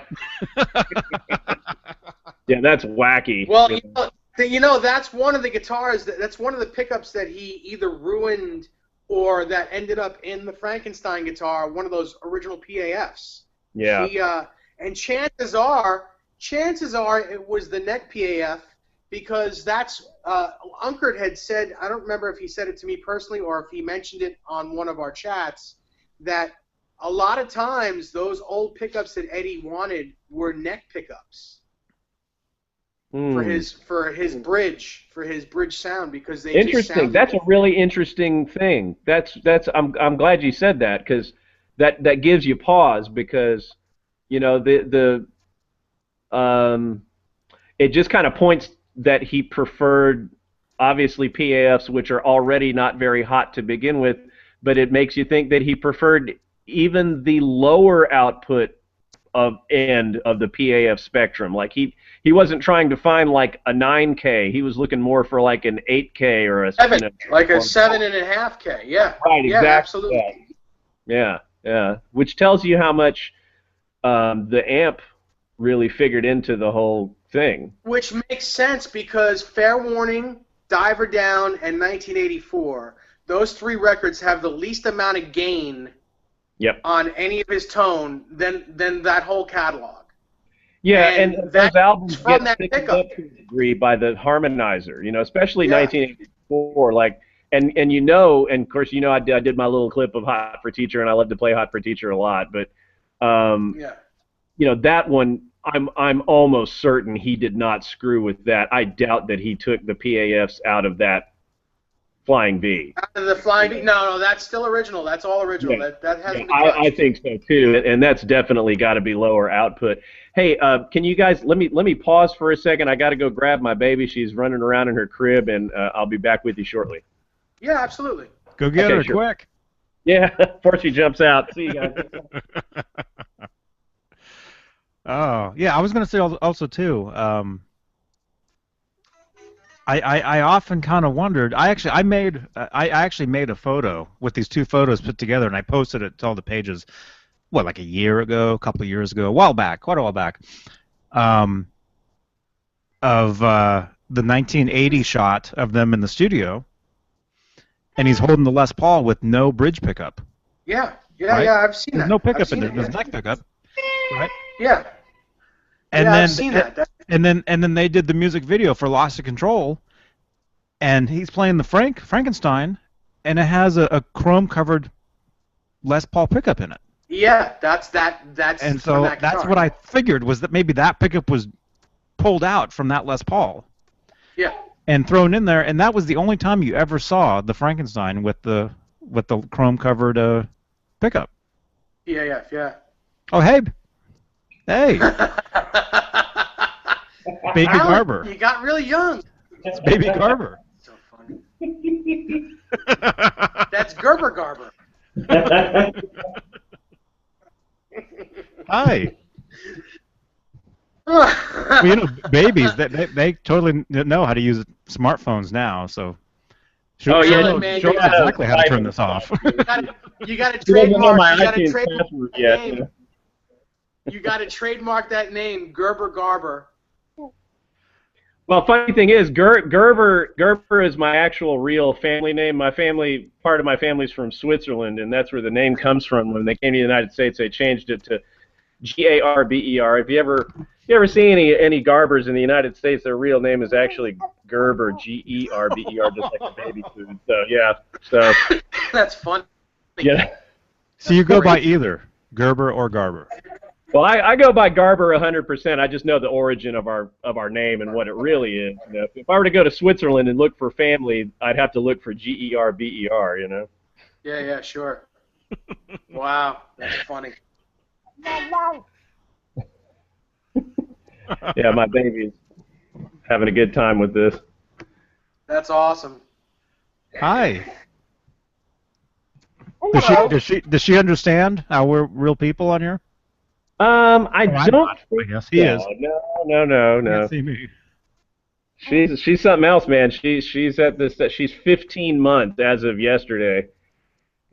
Yeah, that's wacky. Well, that's one of the guitars. That's one of the pickups that he either ruined or that ended up in the Frankenstein guitar, one of those original PAFs. Yeah. And chances are it was the neck PAF, because that's Unkert had said, I don't remember if he said it to me personally or if he mentioned it on one of our chats, that a lot of times those old pickups that Eddie wanted were neck pickups. For his bridge sound, because they interesting. That's a really interesting thing. I'm glad you said that, because that gives you pause, because it just kind of points that he preferred, obviously, PAFs, which are already not very hot to begin with, but it makes you think that he preferred even the lower output end of the PAF spectrum. Like he wasn't trying to find like a 9K. He was looking more for like an 8K or a 7, like a 7.5K. Yeah. Right. Exactly. Yeah, absolutely. Yeah. Which tells you how much the amp really figured into the whole thing. Which makes sense, because Fair Warning, Diver Down, and 1984, those 3 records have the least amount of gain. Yep. On any of his tone than that whole catalog. Yeah, and those albums get picked up to a degree by the harmonizer, especially 1984. Like, and of course, I did my little clip of Hot for Teacher, and I love to play Hot for Teacher a lot. But that one, I'm almost certain he did not screw with that. I doubt that he took the PAFs out of that Flying V. Out of the Flying V? No, that's still original. That's all original. Yeah. That hasn't been touched. I think so too, and that's definitely got to be lower output. Hey, can you guys let me pause for a second? I got to go grab my baby. She's running around in her crib, and I'll be back with you shortly. Yeah, absolutely. Go get her quick. Yeah, before she jumps out. See you guys. Oh yeah, I was gonna say also too. I often kind of wondered. I actually made a photo with these 2 photos put together, and I posted it to all the pages. Like a year ago, a couple of years ago, quite a while back, of the 1980 shot of them in the studio, and he's holding the Les Paul with no bridge pickup. Yeah, I've seen that. There's no pickup in there. There's neck pickup, right? Yeah. And then I've seen that. And then they did the music video for Lost of Control, and he's playing the Frankenstein, and it has a chrome-covered Les Paul pickup in it. Yeah, that's And from so that that's guitar. what I figured, was that maybe that pickup was pulled out from that Les Paul Yeah. and thrown in there, and that was the only time you ever saw the Frankenstein with the chrome-covered pickup. Yeah. Oh, hey, hey, Baby Alan, Garber. you got really young. It's Baby Garber. So funny. That's Garber. Hi. Well, you know, babies, they totally know how to use smartphones now, so Oh, yeah, she'll man, she'll you know gotta- exactly how to turn this off. You got to He doesn't know trademark. my You got to iTunes trademark password that yet. name. You got to trademark that name, Garber. Well, funny thing is, Gerber is my actual real family name. Part of my family's from Switzerland, and that's where the name comes from. When they came to the United States, they changed it to Garber. If you ever see any Garbers in the United States, their real name is actually Gerber, Gerber, just like a baby food. So yeah, That's fun. yeah. So you go by either Gerber or Garber. Well, I go by Garber 100%. I just know the origin of our name and what it really is. You know, if I were to go to Switzerland and look for family, I'd have to look for Gerber. You know. Yeah, sure. Wow, that's funny. Yeah, my baby's having a good time with this. That's awesome. Hi. Does she understand how we're real people on here? I I'm don't. not. I guess he is. No. Can't see me. She's something else, man. She's at this. She's 15 months as of yesterday,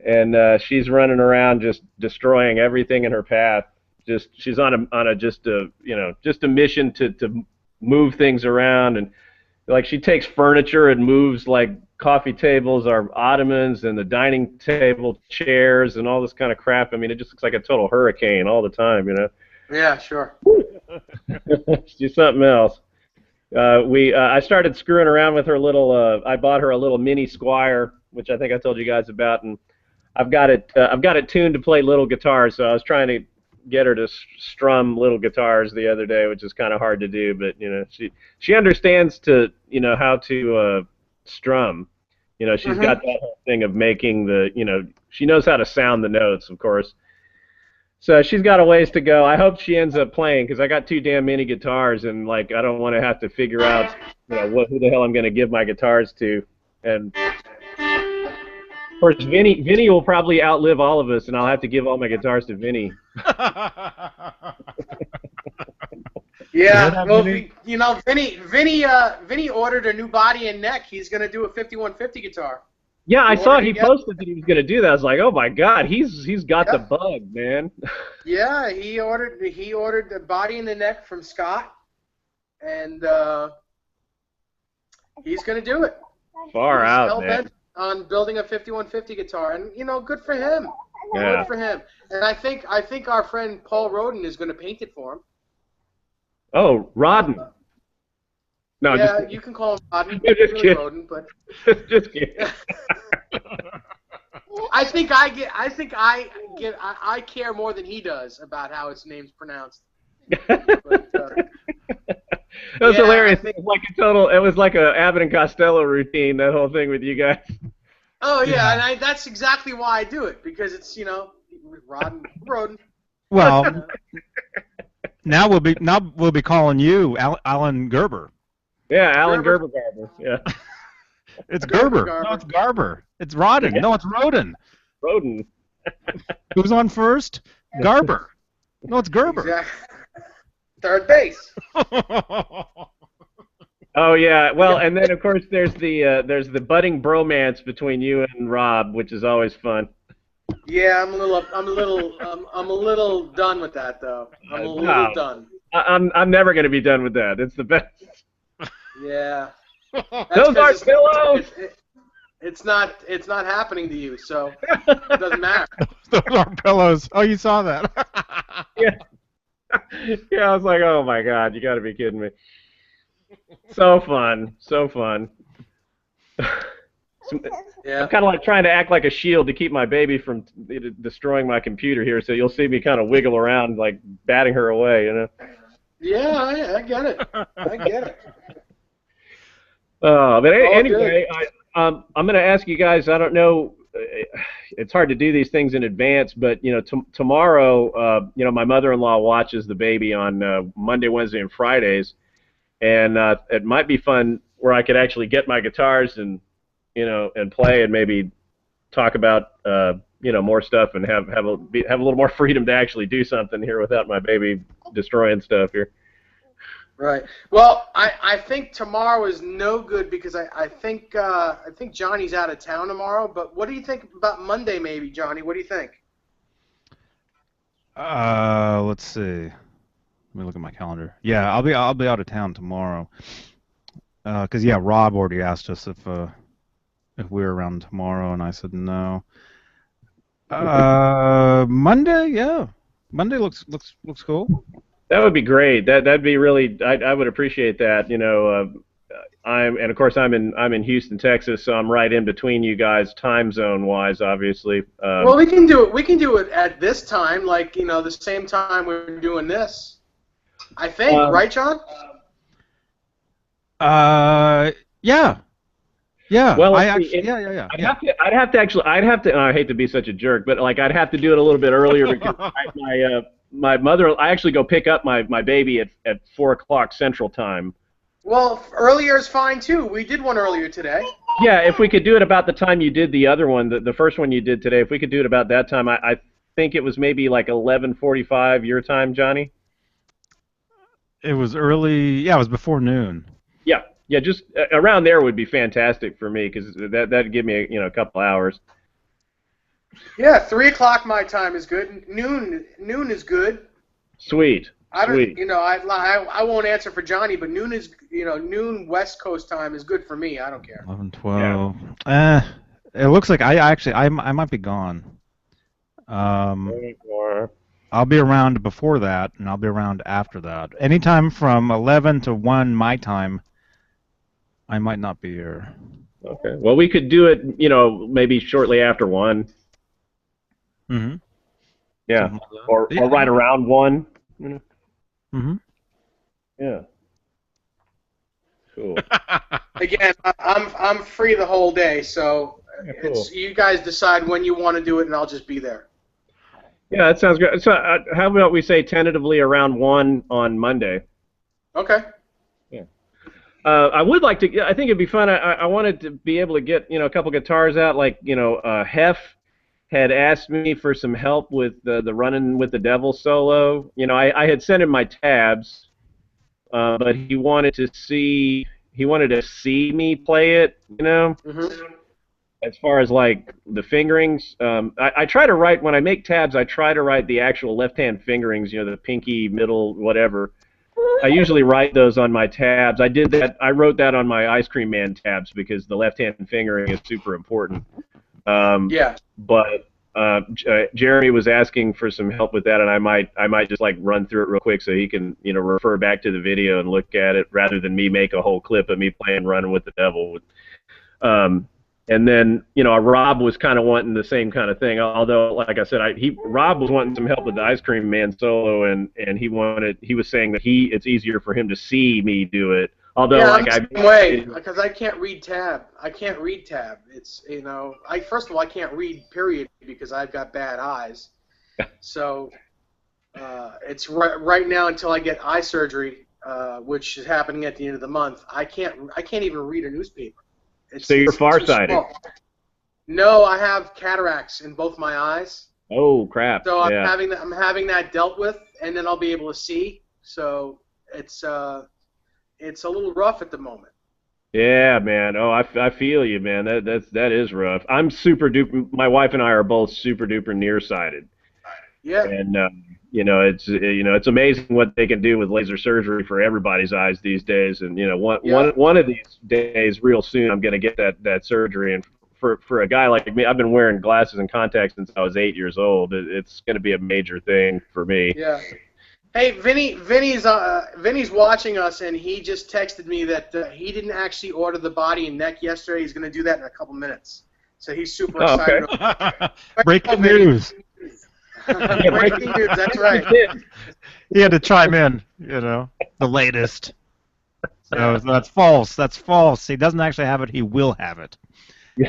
and she's running around just destroying everything in her path. She's on a mission to move things around, and like she takes furniture and moves like coffee tables or ottomans and the dining table chairs and all this kind of crap. I mean, it just looks like a total hurricane all the time, you know. Yeah, sure. She's something else. I started screwing around with her little. I bought her a little mini Squire, which I think I told you guys about, and I've got it tuned to play little guitars. So I was trying to get her to strum little guitars the other day, which is kind of hard to do. But you know, she understands how to strum. You know, she's got that whole thing of making she knows how to sound the notes, of course. So she's got a ways to go. I hope she ends up playing because I got two damn mini guitars, and like I don't want to have to figure out who the hell I'm going to give my guitars to. And of course, Vinny will probably outlive all of us, and I'll have to give all my guitars to Vinny. Yeah, well, Vinny ordered a new body and neck. He's gonna do a 5150 guitar. Yeah, I saw he posted that he was going to do that. I was like, oh my God, he's got the bug, man. Yeah, he ordered the body and the neck from Scott, and he's gonna do it. Far He's out, hell-bent man. on building a 5150 guitar, and good for him. Yeah. Good for him. And I think our friend Paul Roden is gonna paint it for him. Oh, Rodden. No, yeah, just you can call him Rodden. Just Really kidding. Roden, but just kidding. I care more than he does about how his name's pronounced. But, That was hilarious. It was like a Abbott and Costello routine, that whole thing with you guys. oh yeah, and that's exactly why I do it, because it's Roden. Well, now we'll be calling you Alan Gerber. Yeah, Alan Gerber. Yeah. It's Gerber. No, it's Garber. It's Rodden. No, it's Roden. Roden. Who's on first? Garber. No, it's Gerber. Exactly. Third base. Oh yeah. Well, and then of course there's the budding bromance between you and Rob, which is always fun. Yeah, I'm a little done with that though. I'm a little done. I'm never going to be done with that. It's the best. Yeah. Those are pillows. It's not happening to you, so it doesn't matter. Those are pillows. Oh, you saw that. Yeah. Yeah, I was like, oh my God, you got to be kidding me. So fun. Yeah. I'm kind of like trying to act like a shield to keep my baby from destroying my computer here. So you'll see me kind of wiggle around, like batting her away, you know. Yeah, I get it. I get it. But All anyway, good. I'm going to ask you guys. I don't know. It's hard to do these things in advance, but you know, tomorrow, you know, my mother-in-law watches the baby on Monday, Wednesday, and Fridays, and it might be fun where I could actually get my guitars and you know and play and maybe talk about you know more stuff and have a little more freedom to actually do something here without my baby destroying stuff here. Right. Well, I think tomorrow is no good because I think Johnny's out of town tomorrow. But what do you think about Monday, maybe, Johnny? What do you think? Let's see. Let me look at my calendar. Yeah, I'll be out of town tomorrow. 'Cause yeah, Rob already asked us if we were around tomorrow, and I said no. Monday, yeah. Monday looks cool. That would be great. That'd be really. I would appreciate that. You know, and of course I'm in Houston, Texas, so I'm right in between you guys, time zone wise, obviously. Well, we can do it. We can do it at this time, like the same time we're doing this. I think, right, John? Yeah. Yeah. Well, I let's see, actually, yeah. I'd have to actually. I'd have to. I hate to be such a jerk, but like I'd have to do it a little bit earlier because my mother. I actually go pick up my baby at 4 o'clock Central Time. Well, earlier is fine too. We did one earlier today. Yeah, if we could do it about the time you did the other one, the first one you did today, if we could do it about that time, I think it was maybe like 11:45 your time, Johnny. It was early. Yeah, it was before noon. Yeah, just around there would be fantastic for me because that'd give me a couple hours. Yeah, 3 o'clock my time is good. Noon is good. Sweet. I don't, Sweet. I won't answer for Johnny, but noon is, noon West Coast time is good for me. I don't care. 11, 12. It looks like I might be gone. I'll be around before that, and I'll be around after that. Anytime from 11 to 1 my time, I might not be here. Okay. Well, we could do it, maybe shortly after 1. Mm-hmm. Yeah. Like or right around 1. Mm-hmm. Yeah. Cool. Again, I'm free the whole day, so Yeah, cool. you guys decide when you want to do it, and I'll just be there. Yeah, that sounds good. So, how about we say tentatively around 1 on Monday? Okay. Yeah. I would like to. I think it'd be fun. I wanted to be able to get a couple guitars out. Like Hef had asked me for some help with the Running with the Devil solo. I had sent him my tabs, but he wanted to see me play it. Mm-hmm. As far as like the fingerings, I try to write when I make tabs. I try to write the actual left-hand fingerings. The pinky, middle, whatever. I usually write those on my tabs. I did that. I wrote that on my Ice Cream Man tabs because the left-hand fingering is super important. Yeah. But Jeremy was asking for some help with that, and I might just like run through it real quick so he can refer back to the video and look at it rather than me make a whole clip of me playing Running with the Devil. And then Rob was kind of wanting the same kind of thing. Although, like I said, Rob was wanting some help with the Ice Cream Man solo, and he was saying that it's easier for him to see me do it. Although, yeah, like I'm the same way because I can't read tab. It's first of all I can't read period because I've got bad eyes. So it's right now until I get eye surgery, which is happening at the end of the month. I can't even read a newspaper. So you're farsighted. No, I have cataracts in both my eyes. Oh crap! So yeah. I'm having that dealt with, and then I'll be able to see. So it's a little rough at the moment. Yeah, man. Oh, I feel you, man. That is rough. I'm super duper. My wife and I are both super duper nearsighted. Yeah. And it's amazing what they can do with laser surgery for everybody's eyes these days. And one of these days, real soon, I'm gonna get that surgery. And for a guy like me, I've been wearing glasses and contacts since I was 8 years old. It's gonna be a major thing for me. Yeah. Hey, Vinny's watching us, and he just texted me that he didn't actually order the body and neck yesterday. He's going to do that in a couple minutes. So he's super Oh, excited. okay. Breaking news. Breaking news. That's right. He had to chime in. The latest. So that's false. That's false. He doesn't actually have it. He will have it.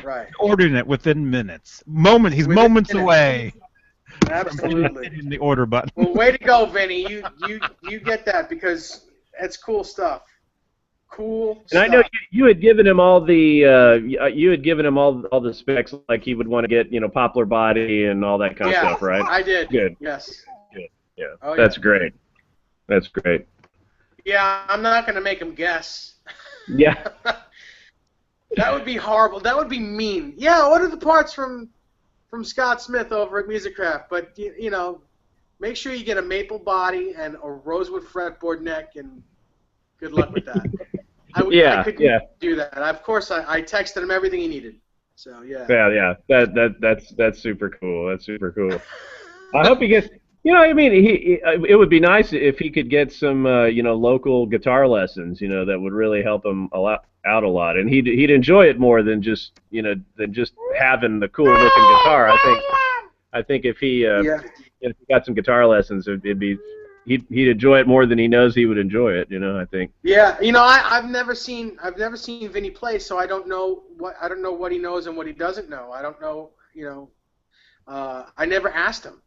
Right. Ordering it within minutes. He's Within moments minutes. away. Absolutely. Hitting the order button. Well, way to go, Vinny. You get that because it's cool stuff. Cool And stuff. I know you had given him all the specs, like he would want to get, poplar body and all that kind of stuff, right? I did. Good. Yes. Good. Yeah. Oh, That's great. That's great. Yeah, I'm not going to make him guess. Yeah. That would be horrible. That would be mean. Yeah, order the parts from Scott Smith over at Musicraft, but make sure you get a maple body and a rosewood fretboard neck, and good luck with that. I couldn't do that. Of course, I texted him everything he needed. So yeah. Yeah. That's super cool. That's super cool. I hope he gets. It would be nice if he could get some, local guitar lessons, that would really help him out a lot, and he'd enjoy it more than just, having the cool looking guitar. I think if he got some guitar lessons, he'd enjoy it more than he knows he would enjoy it. I think. Yeah, I've never seen Vinny play, so I don't know what he knows and what he doesn't know. I don't know, I never asked him.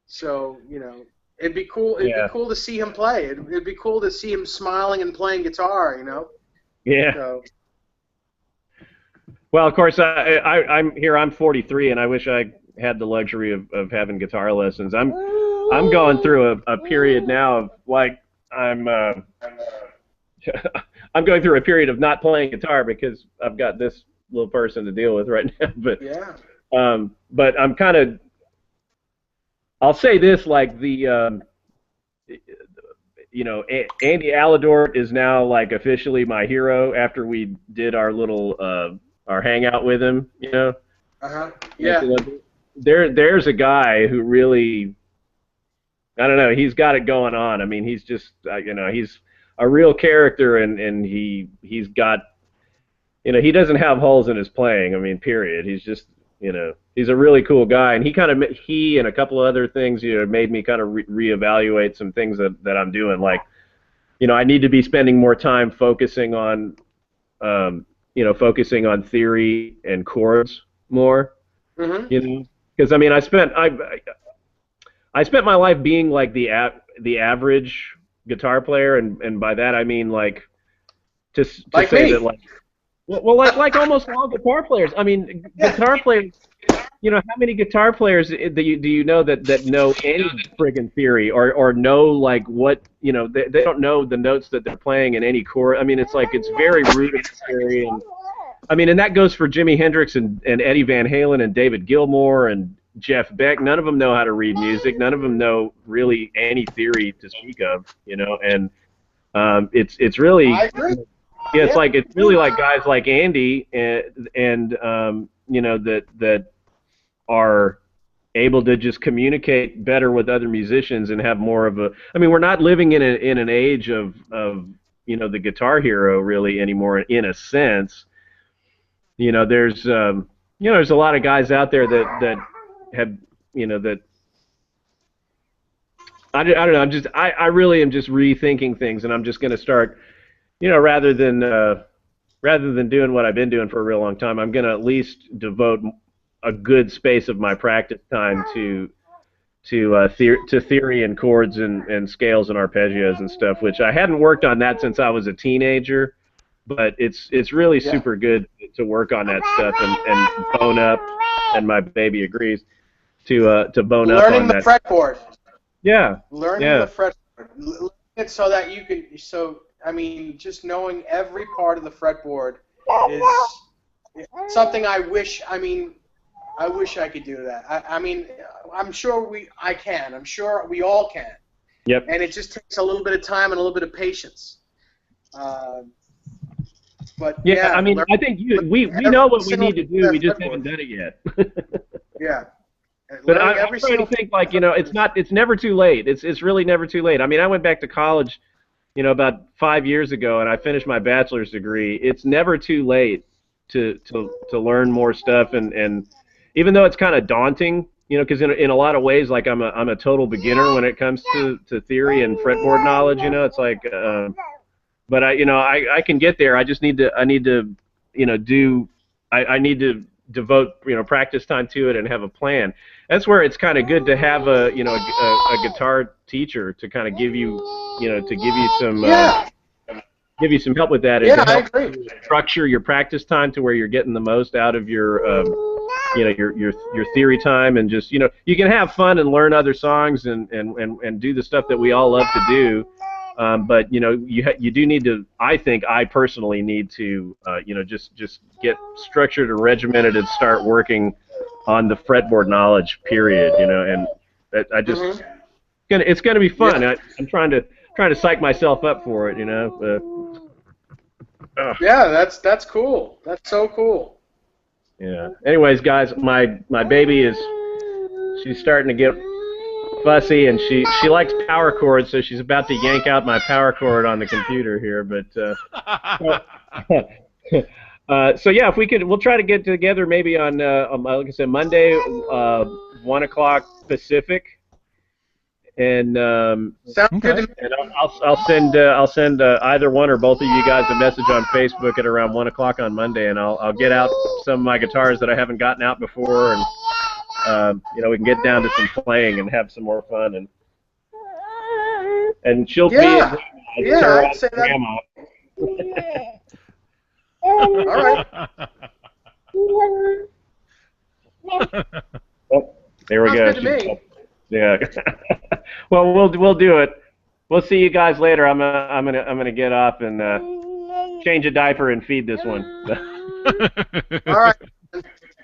So, it'd be cool. It'd be cool to see him play. It'd be cool to see him smiling and playing guitar. Yeah. So. Well, of course, I'm here. I'm 43, and I wish I had the luxury of having guitar lessons. I'm going through a period now of I'm going through a period of not playing guitar because I've got this little person to deal with right now. But but I'm kind of. I'll say this, Andy Alador is now officially my hero after we did our little our hangout with him, Yeah. There's a guy who really, I don't know, he's got it going on. I mean, he's just he's a real character, and he's got, he doesn't have holes in his playing. I mean, period. He's just, he's a really cool guy, and he and a couple of other things, made me kind of reevaluate some things that I'm doing. I need to be spending more time focusing on, focusing on theory and chords more. Mm-hmm. Because I spent my life being the average guitar player, and by that I mean to say me. that Well, like almost all guitar players. I mean, guitar players. How many guitar players do you know that know any friggin' theory or know what they don't know the notes that they're playing in any chord. I mean, it's very rudimentary, and that goes for Jimi Hendrix and Eddie Van Halen and David Gilmour and Jeff Beck. None of them know how to read music. None of them know really any theory to speak of. And it's really. I agree. Yeah, it's really like guys like Andy and that are able to just communicate better with other musicians and have more of a. I mean, we're not living in an age of the guitar hero really anymore in a sense. There's there's a lot of guys out there that have that. I don't know. I really am just rethinking things, and I'm just going to start. Rather than doing what I've been doing for a real long time, I'm going to at least devote a good space of my practice time to theory and chords and scales and arpeggios and stuff, which I hadn't worked on that since I was a teenager. But it's really super good to work on that stuff and bone up, and my baby agrees to bone up on that. Learning the fretboard. Yeah. Learning the fretboard. Learning it so that you can just knowing every part of the fretboard is something I wish I could do that. I'm sure I can. I'm sure we all can. Yep. And it just takes a little bit of time and a little bit of patience. But yeah, I think we know what we need to do. We just haven't done it yet. Yeah. But Learning I'm every trying to single think, like, it's never too late. It's really never too late. I mean, I went back to college, about 5 years ago, and I finished my bachelor's degree. It's never too late to learn more stuff, and even though it's kind of daunting, because in a lot of ways, like I'm a total beginner when it comes to theory and fretboard knowledge. It's like, but I can get there. I just need to I need to devote practice time to it and have a plan. That's where it's kind of good to have a guitar teacher to kind of give you some give you some help with that, and Yeah, to I help agree. structure your practice time to where you're getting the most out of your theory time, and just you can have fun and learn other songs and do the stuff that we all love to do. But you do need to. I think I personally need to just get structured and regimented and start working on the fretboard knowledge. Period. And I just it's gonna be fun. Yeah. I'm trying to psych myself up for it. Yeah, that's cool. That's so cool. Yeah. Anyways, guys, my baby she's starting to get fussy, and she likes power cords, so she's about to yank out my power cord on the computer here. But so yeah, if we'll try to get together maybe on like I said, Monday, 1 o'clock Pacific, and Sounds good to me. and I'll send either one or both of you guys a message on Facebook at around 1 o'clock on Monday, and I'll get out some of my guitars that I haven't gotten out before, and we can get down to some playing and have some more fun, and she'll be Yeah, I'd say that. grandma. All right. Oh, there we Sounds go. good to me. Yeah. Well, we'll do it. We'll see you guys later. I'm gonna get up and change a diaper and feed this one. All right.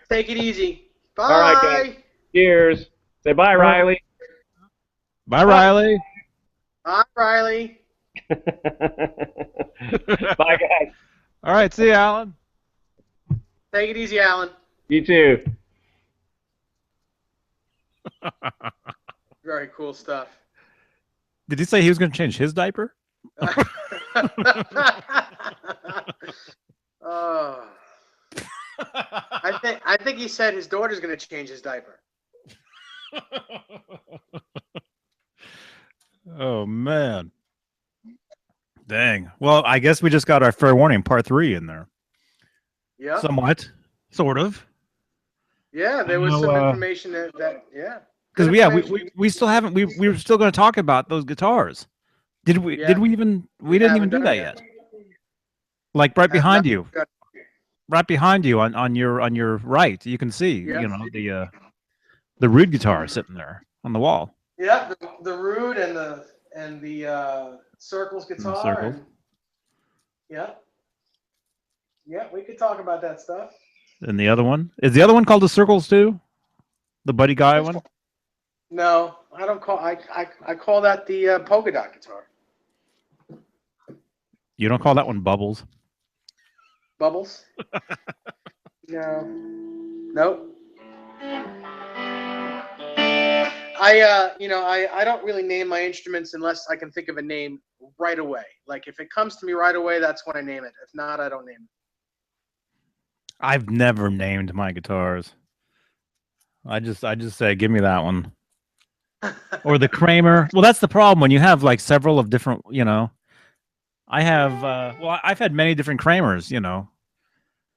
Take it easy. Bye. All right, guys. Cheers. Say bye, Riley. Bye, Riley. Bye, Riley. Bye, guys. All right, see you, Alan. Take it easy, Alan. You too. Very cool stuff. Did he say he was going to change his diaper? Oh. I think he said his daughter's going to change his diaper. Oh, man. Dang. Well, I guess we just got our fair warning part 3 in there. Yeah. Somewhat. Sort of. Yeah, there was some information that yeah. Because we still haven't we were still going to talk about those guitars. Did we? Yeah. Did we even? We didn't even do that yet. Like right behind you, right behind you on your right, you can see the Rude guitar sitting there on the wall. Yeah, the Rude and the Circles guitar. Circles. Yeah, we could talk about that stuff. And the other one is the other one called the Circles too, the Buddy Guy one. No, I don't call. I call that the polka dot guitar. You don't call that one Bubbles? Bubbles? No. Nope. I don't really name my instruments unless I can think of a name right away. Like if it comes to me right away, that's when I name it. If not, I don't name it. I've never named my guitars. I just say, give me that one. Or the Kramer. Well, that's the problem when you have like several of different, I have, I've had many different Kramers,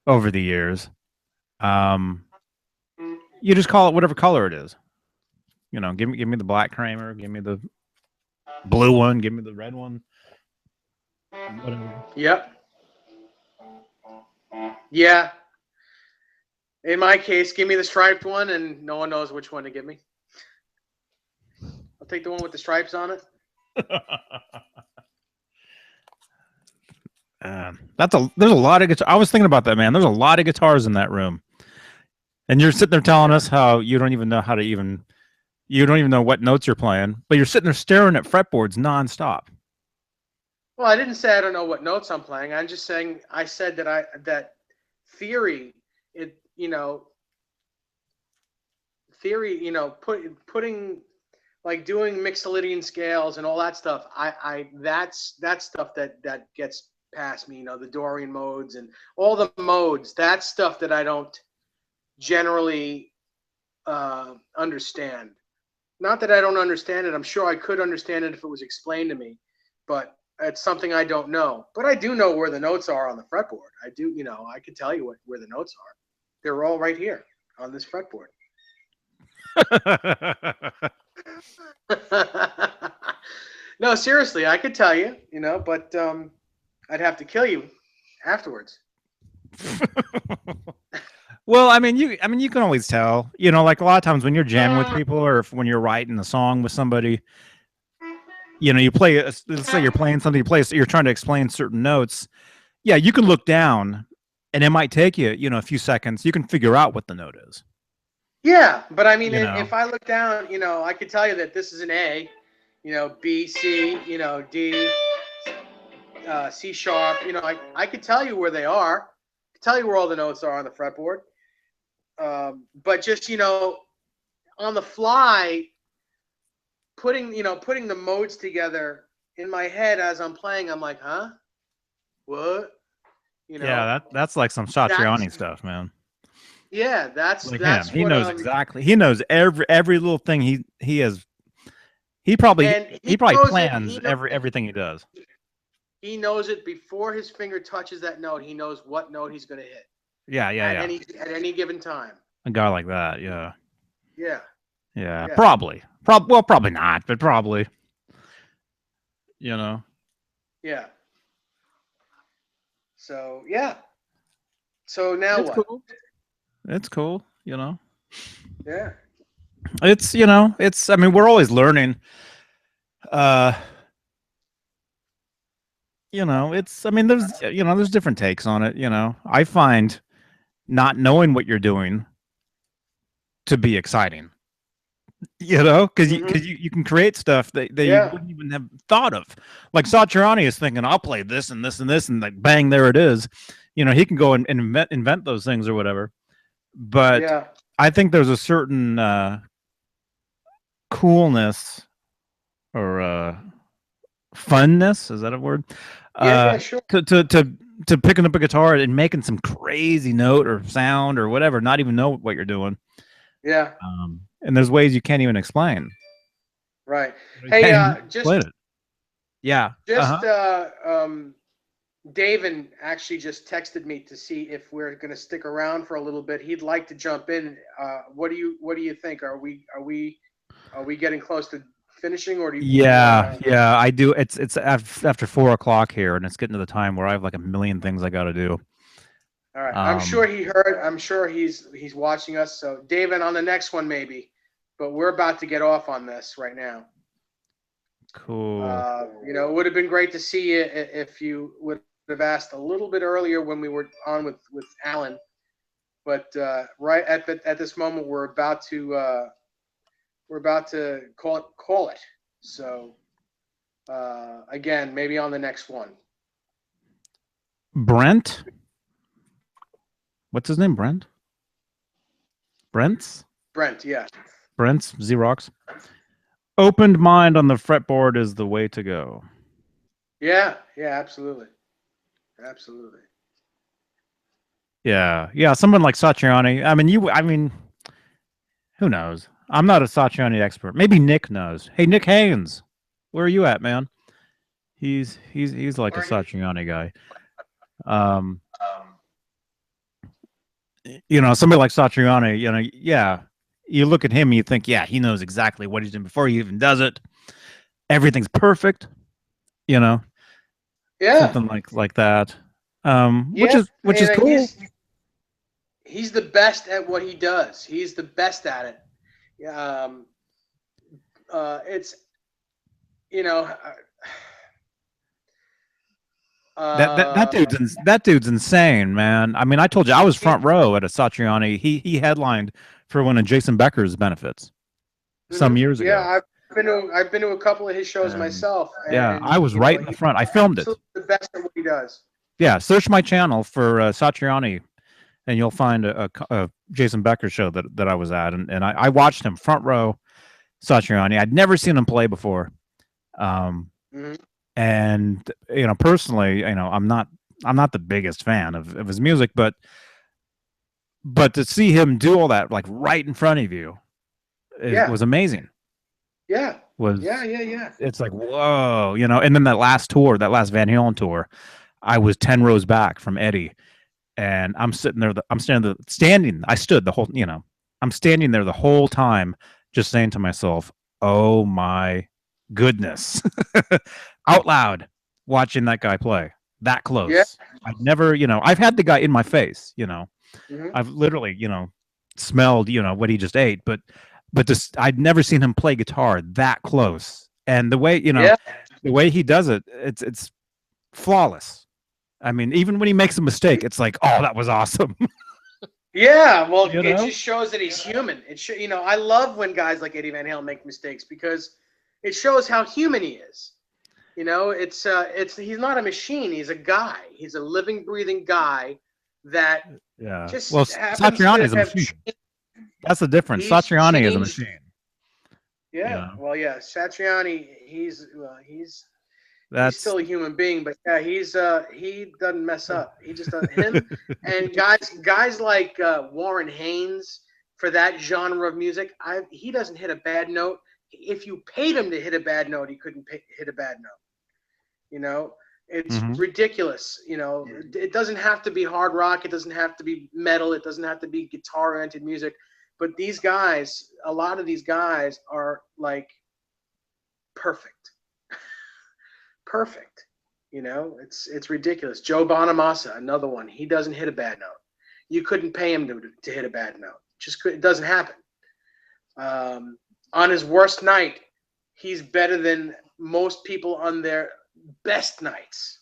over the years. You just call it whatever color it is. Give me the black Kramer, give me the blue one, give me the red one. Whatever. Yep. Yeah. In my case, give me the striped one, and no one knows which one to give me. I'll take the one with the stripes on it. There's a lot of guitars. I was thinking about that, man. There's a lot of guitars in that room, and you're sitting there telling us how you don't even know you don't even know what notes you're playing, but you're sitting there staring at fretboards nonstop. Well, I didn't say I don't know what notes I'm playing. I'm just saying I said that theory, theory, putting like doing Mixolydian scales and all that stuff. That's stuff that gets past me. The Dorian modes and all the modes. That's stuff that I don't generally understand. Not that I don't understand it. I'm sure I could understand it if it was explained to me, but it's something I don't know. But I do know where the notes are on the fretboard. I do, I could tell you where the notes are. They're all right here on this fretboard. No, seriously, I could tell you, but I'd have to kill you afterwards. Well, I mean, you can always tell, like a lot of times when you're jamming with people or when you're writing a song with somebody, you play, let's say you're playing something, you're trying to explain certain notes. Yeah, you can look down and it might take you, a few seconds. You can figure out what the note is. Yeah, but I mean, if I look down, I could tell you that this is an A, B, C, D, C sharp. I could tell you where they are. I could tell you where all the notes are on the fretboard. But just on the fly, putting the modes together in my head as I'm playing, I'm like, huh, what? Yeah, that's like some Satriani stuff, man. Yeah, that's like that's him. He what, knows exactly. He knows every little thing. He probably plans everything he does. He knows it before his finger touches that note. He knows what note he's going to hit. Yeah. At any given time. A guy like that, yeah. Yeah. Probably. Well, probably not, but probably. Yeah. So yeah. So now it's what? Cool. It's cool, Yeah. It's I mean, we're always learning. It's I mean, there's different takes on it, I find not knowing what you're doing to be exciting. Because you can create stuff that you wouldn't even have thought of. Like Satriani is thinking, I'll play this and this and this, and like bang, there it is. He can go and invent those things or whatever. But I think there's a certain coolness or funness, is that a word? Sure. To picking up a guitar and making some crazy note or sound or whatever, not even know what you're doing. Yeah. And there's ways you can't even explain. Right. Hey, David actually just texted me to see if we're going to stick around for a little bit. He'd like to jump in. What do you think? Are we getting close to finishing, or do you? Yeah, I do. It's after 4 o'clock here, and it's getting to the time where I have like a million things I got to do. All right. I'm sure he heard. I'm sure he's watching us. So David, on the next one maybe, but we're about to get off on this right now. Cool. It would have been great to see you if you would have asked a little bit earlier when we were on with Alan, but right at this moment we're about to call it. So again, maybe on the next one. Brent. What's his name? Brent. Brent, yeah. Brent's Xerox. Opened mind on the fretboard is the way to go. Yeah, absolutely. Yeah. Someone like Satriani. I mean, who knows? I'm not a Satriani expert. Maybe Nick knows. Hey, Nick Haynes, where are you at, man? He's like a Satriani guy. Somebody like Satriani, you look at him and you think, yeah, he knows exactly what he's doing before he even does it. Everything's perfect, Yeah. Something like that. Which is cool. He's the best at what he does. He's the best at it. It's that dude's insane, man. I mean, I told you I was front row at a Satriani. He headlined for one of Jason Becker's benefits some years ago. Yeah, I've been to a couple of his shows myself. And, I was right in the front. I filmed it. The best at what he does. Yeah, search my channel for Satriani, and you'll find a Jason Becker show that I was at, and I watched him front row, Satriani. I'd never seen him play before, Mhm. and personally, I'm not the biggest fan of his music, but to see him do all that like right in front of you Yeah. was amazing. Yeah. Was Yeah. It's like, whoa, and then that last Van Halen tour, I was 10 rows back from Eddie, and I'm sitting there. I'm standing. I stood the whole. I'm standing there the whole time, just saying to myself, "Oh my goodness," out loud, watching that guy play that close. Yeah. I've never, I've had the guy in my face. Mhm. I've literally, smelled, what he just ate, but just I'd never seen him play guitar that close, and the way, Yeah. the way he does it, it's flawless. I mean, even when he makes a mistake, it's like, oh, that was awesome. Yeah, well, You it know? just shows that he's human. I love when guys like Eddie Van Halen make mistakes because it shows how human he is. It's he's not a machine. He's a guy. He's a living, breathing guy that Yeah. just Well, happens Satriani to is a have. machine. That's the difference. He's Satriani is a changed. machine. Yeah. Well, yeah, Satriani. He's That's still a human being, but yeah, he doesn't mess up. He just doesn't. Him and guys like Warren Haynes for that genre of music. He doesn't hit a bad note. If you paid him to hit a bad note, he couldn't hit a bad note. It's ridiculous. It doesn't have to be hard rock. It doesn't have to be metal. It doesn't have to be guitar-oriented music. But these guys, a lot of these guys are like perfect. Perfect. It's ridiculous. Joe Bonamassa, another one. He doesn't hit a bad note. You couldn't pay him to hit a bad note. It doesn't happen. On his worst night, he's better than most people on their best nights.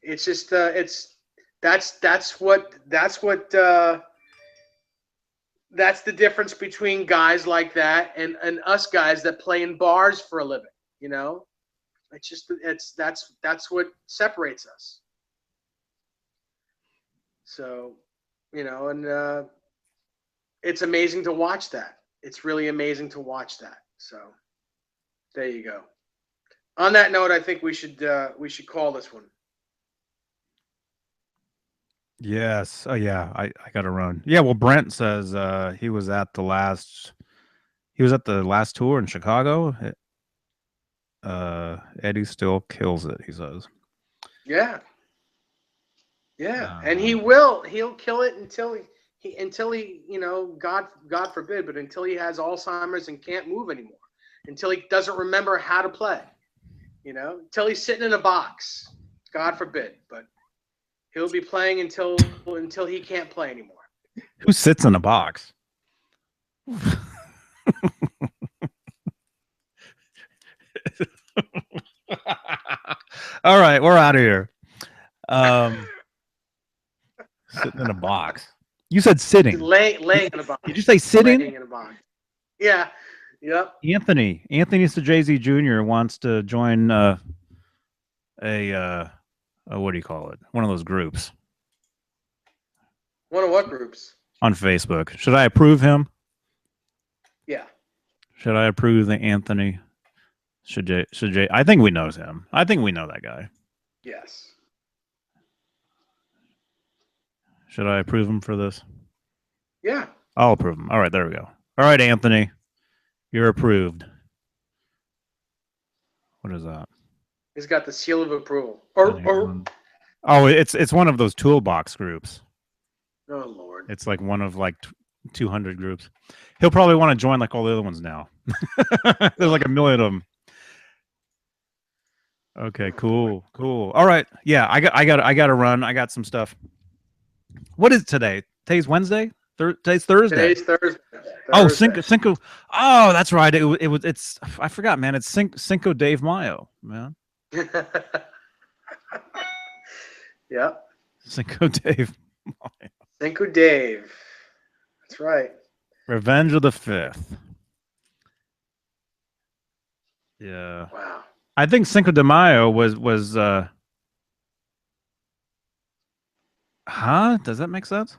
It's just that's the difference between guys like that and us guys that play in bars for a living. That's what separates us. So, and it's amazing to watch that. It's really amazing to watch that. So, there you go. On that note, I think we should call this one. Yes. Oh yeah. I gotta run. Yeah. Well, Brent says he was at the last tour in Chicago. Eddie still kills it, he says. Yeah. And he'll kill it until he God forbid, but until he has Alzheimer's and can't move anymore, until he doesn't remember how to play, until he's sitting in a box, God forbid, but he'll be playing until he can't play anymore. Who sits in a box? All right, we're out of here. Sitting in a box. You said sitting. Laying in a box. Did you say sitting? Laying in a box. Yeah. Yep. Anthony Jay-Z Jr. wants to join what do you call it? One of those groups. One of what groups? On Facebook. Should I approve him? Yeah. Should I approve the Anthony? Should Jay? I think we know him. I think we know that guy. Yes. Should I approve him for this? Yeah. I'll approve him. All right, there we go. All right, Anthony, you're approved. What is that? He's got the seal of approval. Oh, it's one of those toolbox groups. Oh Lord. It's like one of like 200 groups. He'll probably want to join like all the other ones now. There's like a million of them. Okay, cool. All right, yeah, I got to run. I got some stuff. What is today? Today's Wednesday. Today's Thursday. Today's Thursday. Oh, Cinco. Oh, that's right. It's. I forgot, man. It's Cinco de Mayo, man. Yep. Cinco de Mayo. Cinco Dave. That's right. Revenge of the Fifth. Yeah. Wow. I think Cinco de Mayo was Huh? Does that make sense?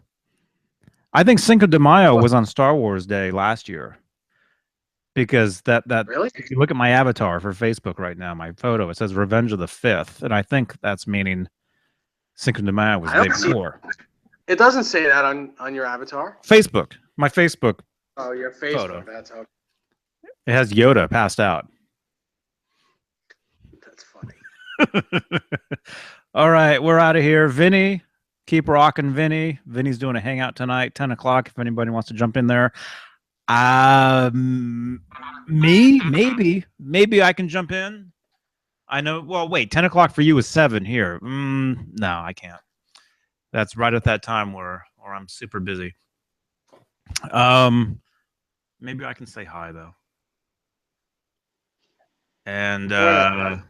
I think Cinco de Mayo was on Star Wars Day last year. Because that Really? if you look at my avatar for Facebook right now, my photo, it says Revenge of the 5th, and I think that's meaning Cinco de Mayo was I the day don't see- before. It doesn't say that on your avatar. Facebook, my Facebook, Oh, your Facebook. Photo. That's okay. it has Yoda passed out. That's funny. All right, we're out of here. Vinny, keep rocking, Vinny. Vinny's doing a hangout tonight, 10 o'clock. If anybody wants to jump in there. Maybe I can jump in. I know. Well, wait, 10 o'clock for you is 7 here. No, I can't. That's right at that time where I'm super busy. Maybe I can say hi though. And all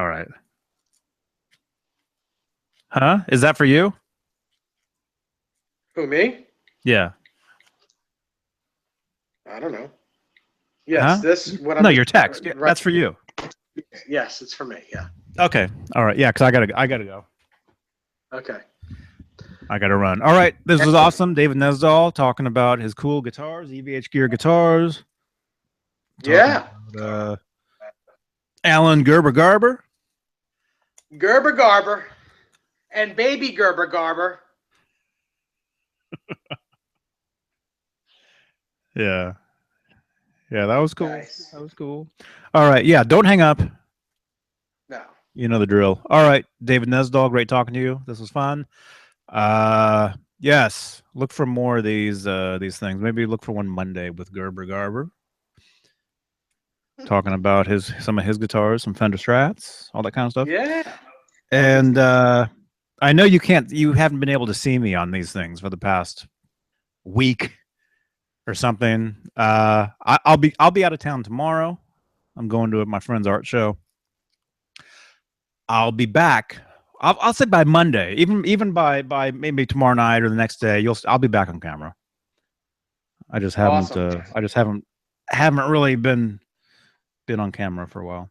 right. Huh? Is that for you? Who, me? Yeah. I don't know. Yes, Huh? this what No, I'm. your text. Yeah, right- that's for you. Yes, it's for me. Yeah. Okay. All right. Yeah, because I gotta go. Okay. I gotta run. All right. This was awesome. David Nesdal talking about his cool guitars, EVHGEAR guitars. Yeah. About, Alan Garber. Gerber Garber and baby Gerber Garber. Yeah. Yeah, that was cool. Nice. That was cool. All right. Yeah, don't hang up. No. You know the drill. All right, David Nesdal, great talking to you. This was fun. Yes, look for more of these things. Maybe look for one Monday with Gerber Garber. Talking about some of his guitars, some Fender Strats, all that kind of stuff. Yeah. And I know you haven't been able to see me on these things for the past week or something. I'll be out of town tomorrow. I'm going to my friend's art show. I'll be back. I'll say by Monday, even by maybe tomorrow night or the next day. I'll be back on camera. I just haven't. Awesome. Haven't really been on camera for a while.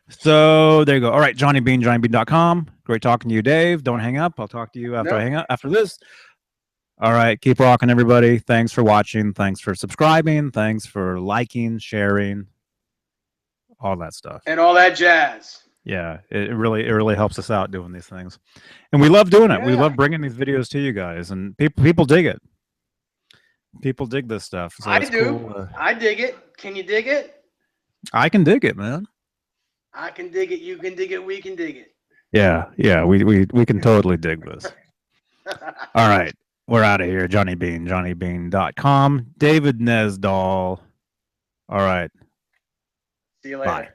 So there you go. All right, Johnny Bean, JohnnyBean.com. Great talking to you, Dave. Don't hang up. I'll talk to you after I hang up after this. All right, keep rocking, everybody. Thanks for watching. Thanks for subscribing. Thanks for liking, sharing, all that stuff. And all that jazz. Yeah, it really helps us out doing these things, and we love doing it. We Yeah. love bringing these videos to you guys, and people dig it. People dig this stuff. So I it's do. cool. I dig it. Can you dig it? I can dig it, man. I can dig it. You can dig it. We can dig it. Yeah, we can totally dig this. All right, we're out of here. Johnny Bean, JohnnyBean.com. David Nesdal. All right. See you later. Bye.